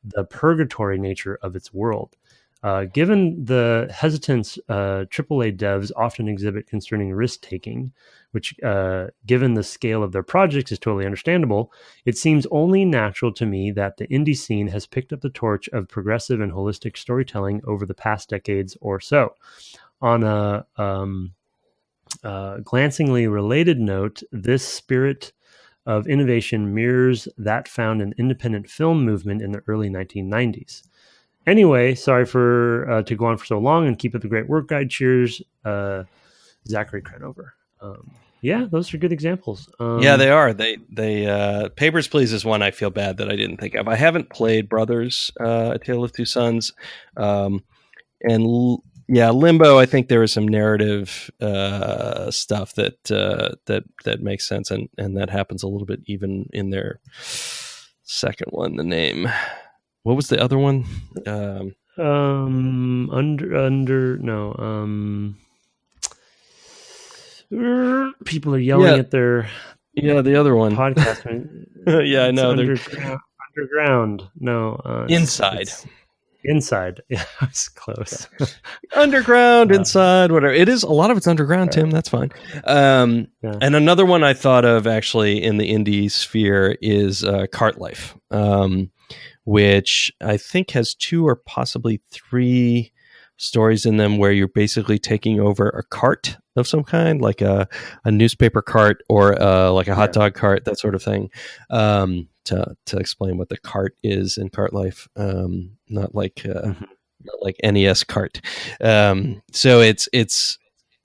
the purgatory nature of its world. Given the hesitance AAA devs often exhibit concerning risk-taking, which, given the scale of their projects, is totally understandable, it seems only natural to me that the indie scene has picked up the torch of progressive and holistic storytelling over the past decades or so. On a glancingly related note, this spirit of innovation mirrors that found in the independent film movement in the early 1990s. Anyway, sorry for to go on for so long, and keep up the great work, guide. Cheers, Zachary Cranover. Those are good examples. They are. They Papers, Please is one I feel bad that I didn't think of. I haven't played Brothers, A Tale of Two Sons, Limbo. I think there was some narrative stuff that makes sense, and that happens a little bit even in their second one. The name. What was the other one? People are yelling at their the other one podcast. I know. Underground. No, Inside. Inside. Yeah, it's close. Underground, inside, whatever. It is. A lot of it's underground, Tim. That's fine. And another one I thought of actually in the indie sphere is Cart Life. Which I think has 2 or possibly 3 stories in them where you're basically taking over a cart of some kind, like a newspaper cart or like a hot dog cart, that sort of thing, to explain what the cart is in Cart Life, not like NES cart. So it's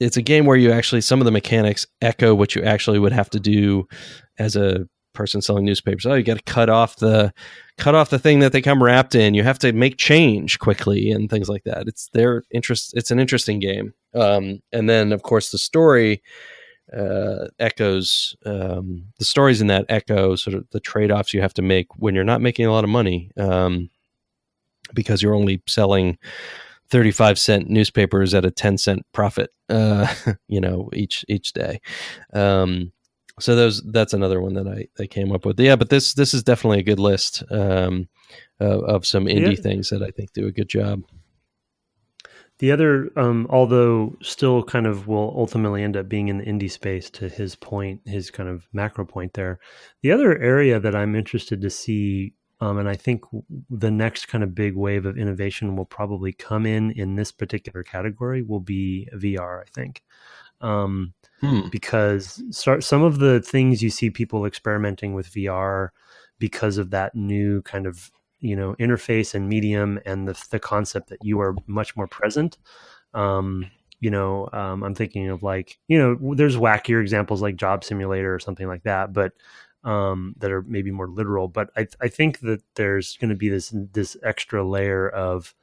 a game where you actually, some of the mechanics echo what you actually would have to do as a person selling newspapers. You got to cut off the thing that they come wrapped in. You have to make change quickly and things like that. It's an interesting game. And then of course the story echoes the stories in that echo sort of the trade-offs you have to make when you're not making a lot of money, because you're only selling 35-cent newspapers at a 10-cent profit, each day. So that's another one that I came up with. Yeah, but this is definitely a good list of some indie things that I think do a good job. The other, although still kind of will ultimately end up being in the indie space, to his point, his kind of macro point there. The other area that I'm interested to see, and I think the next kind of big wave of innovation will probably come in this particular category, will be VR, I think. Because some of the things you see people experimenting with VR because of that new kind of, interface and medium, and the concept that you are much more present. I'm thinking of there's wackier examples like Job Simulator or something like that, but that are maybe more literal. But I think that there's going to be this extra layer of,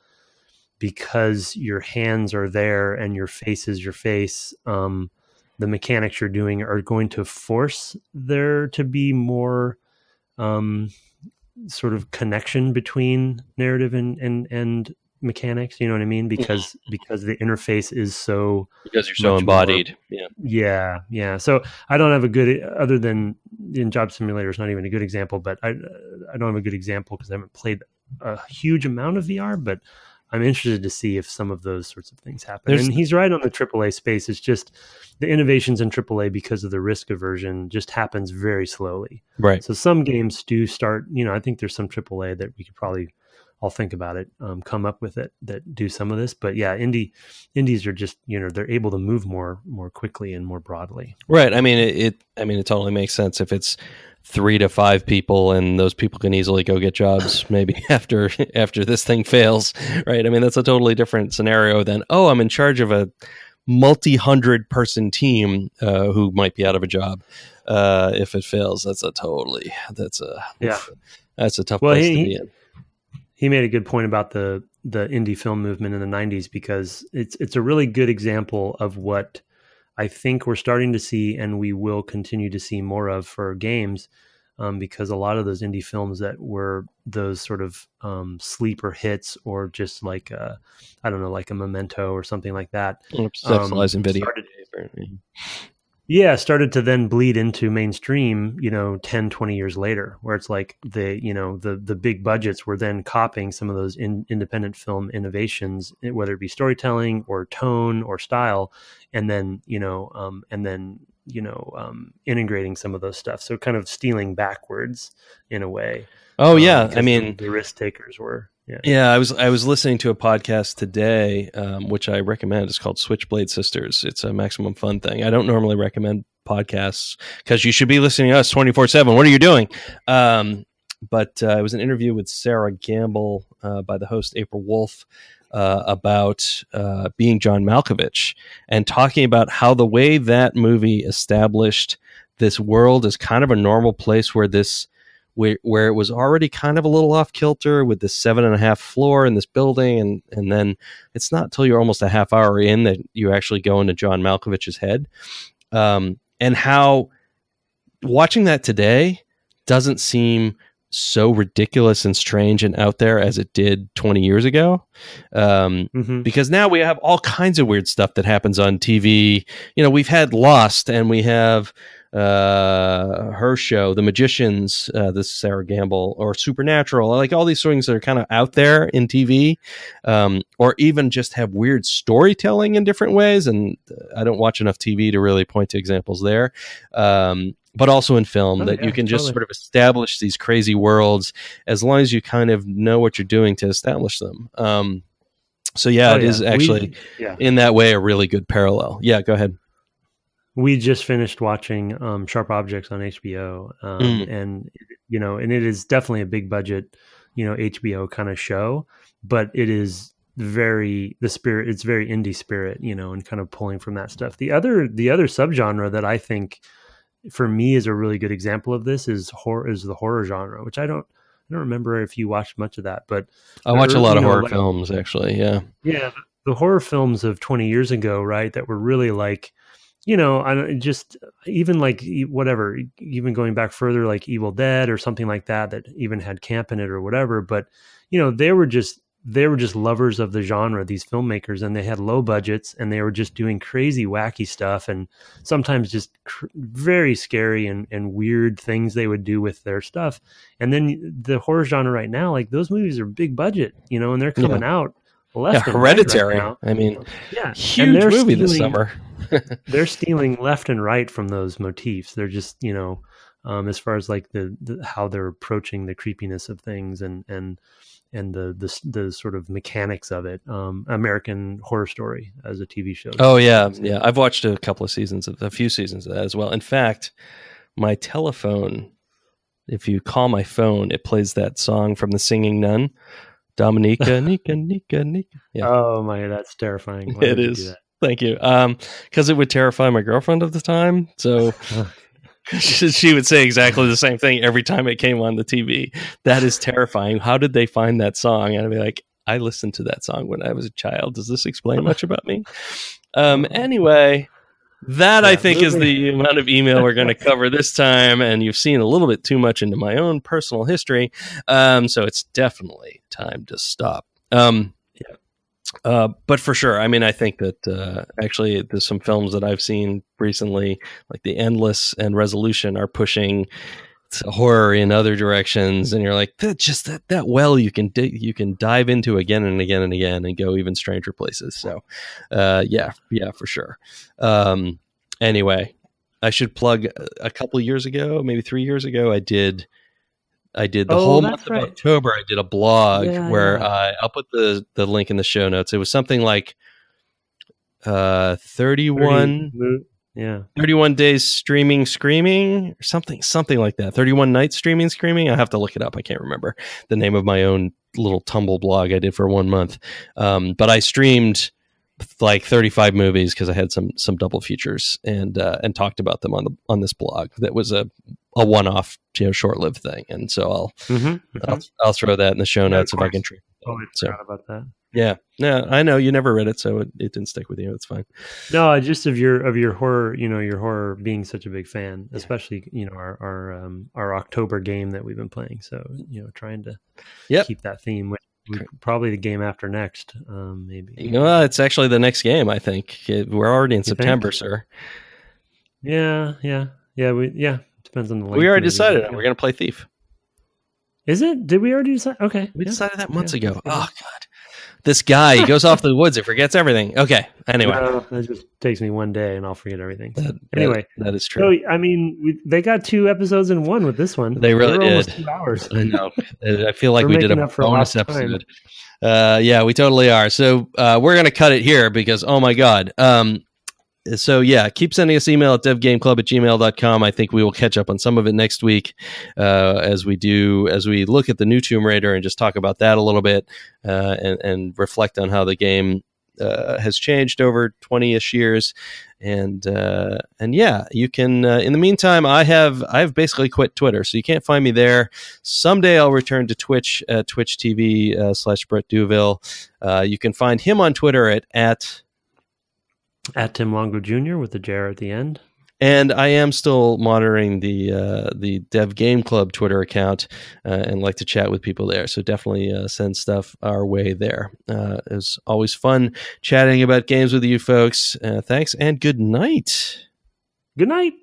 because your hands are there and your face is your face, the mechanics you're doing are going to force there to be more sort of connection between narrative and mechanics. You know what I mean? Because the interface is so, because you're so embodied. Yeah. So I don't have a good, other than in Job Simulator, it's not even a good example, but I don't have a good example because I haven't played a huge amount of VR, but I'm interested to see if some of those sorts of things happen. And he's right on the AAA space. It's just the innovations in AAA, because of the risk aversion, just happens very slowly. Right. So some games do start, I think there's some AAA that we could probably, I'll think about it, come up with it, that do some of this. But yeah, indies are just, they're able to move more quickly and more broadly. Right. I mean, it totally makes sense if it's 3 to 5 people, and those people can easily go get jobs maybe after this thing fails, right? I mean, that's a totally different scenario than, I'm in charge of a multi-100 person team who might be out of a job if it fails. That's a tough place to be in. He made a good point about the indie film movement in the 90s, because it's a really good example of what I think we're starting to see, and we will continue to see more of for games, because a lot of those indie films that were those sort of sleeper hits, or just like like a Memento or something like that, conceptualizing video. Started to then bleed into mainstream, 10, 20 years later, where it's like the big budgets were then copying some of those independent film innovations, whether it be storytelling or tone or style, and then, integrating some of those stuff. So kind of stealing backwards in a way. Oh yeah. I mean, the risk takers were. Yeah, I was listening to a podcast today, which I recommend. It's called Switchblade Sisters. It's a maximum fun thing. I don't normally recommend podcasts because you should be listening to us 24/7. What are you doing? But it was an interview with Sarah Gamble by the host April Wolf about being John Malkovich, and talking about how the way that movie established this world as kind of a normal place where it was already kind of a little off kilter with this 7.5 floor in this building. And then it's not till you're almost a half hour in that you actually go into John Malkovich's head. And how watching that today doesn't seem so ridiculous and strange and out there as it did 20 years ago. Because now we have all kinds of weird stuff that happens on TV. We've had Lost, and we have her show, The Magicians, this Sarah Gamble, or Supernatural, like all these things that are kind of out there in TV, or even just have weird storytelling in different ways. And I don't watch enough TV to really point to examples there. But also in film, you can just sort of establish these crazy worlds as long as you kind of know what you're doing to establish them. It is actually in that way a really good parallel. Yeah, go ahead. We just finished watching Sharp Objects on HBO, and it is definitely a big budget, HBO kind of show, but it is it's very indie spirit, and kind of pulling from that stuff. The other subgenre that I think for me is a really good example of this is the horror genre, which I don't remember if you watched much of that, but I watch a lot of horror films actually. Yeah. The horror films of 20 years ago, right, that were really like, just even like whatever, even going back further, like Evil Dead or something like that even had camp in it or whatever. But, they were just they were just lovers of the genre, these filmmakers, and they had low budgets and they were just doing crazy, wacky stuff, and sometimes just very scary and weird things they would do with their stuff. And then the horror genre right now, like those movies are big budget, and they're coming out left and Hereditary. right now. I mean, huge movie this summer. They're stealing left and right from those motifs. They're just, as far as like the how they're approaching the creepiness of things and the sort of mechanics of it. American Horror Story as a TV show. Oh yeah. I've watched a few seasons of that as well. In fact, my telephone, if you call my phone, it plays that song from The Singing Nun, Dominica, Nika, Nika, Nika. Yeah. Oh my, that's terrifying. Why it is. Thank you. Because it would terrify my girlfriend at the time. So she would say exactly the same thing every time it came on the TV. That is terrifying. How did they find that song? And I'd be like, I listened to that song when I was a child. Does this explain much about me? Anyway, that I think is the amount of email we're going to cover this time. And you've seen a little bit too much into my own personal history. So it's definitely time to stop. But for sure, I mean, I think that actually there's some films that I've seen recently, like The Endless and Resolution, are pushing horror in other directions, and you're like, that well you can dive into again and again and again and go even stranger places. So, yeah, for sure. Anyway, I should plug a couple years ago, maybe 3 years ago, I did the whole month of October. I did a blog where I'll put the link in the show notes. It was something like 31 days streaming screaming, or something like that. 31 nights streaming screaming. I have to look it up. I can't remember the name of my own little tumble blog I did for 1 month. But I streamed like 35 movies because I had some double features and talked about them on this blog. That was a one-off, short-lived thing, and so I'll throw that in the show notes if I can. Forgot about that. Yeah, I know you never read it, so it didn't stick with you. It's fine. No, just of your horror, your horror being such a big fan, especially our October game that we've been playing. So trying to keep that theme. Probably the game after next, maybe. It's actually the next game. I think we're already in September, sir. Yeah. Depends on the length. We already decided we're going to play Thief. Is it? Did we already decide? Okay, we decided that months ago. Oh God, this guy, he goes off to the woods. He forgets everything. Okay, anyway, that just takes me one day, and I'll forget everything. Anyway, that is true. So, I mean, they got 2 episodes in one with this one. They really did. Almost 2 hours. I know. I feel like we did a bonus episode. Yeah, we totally are. So we're going to cut it here because, oh my God. So yeah, keep sending us email at devgameclub@gmail.com. I think we will catch up on some of it next week as we look at the new Tomb Raider and just talk about that a little bit and reflect on how the game has changed over 20-ish years. And yeah, you can. In the meantime, I've basically quit Twitter, so you can't find me there. Someday I'll return to Twitch at Twitch TV /Brett Douville. You can find him on Twitter at Tim Longo Jr. with the JR at the end. And I am still monitoring the Dev Game Club Twitter account and like to chat with people there. So definitely send stuff our way there. It's always fun chatting about games with you folks. Thanks and good night. Good night.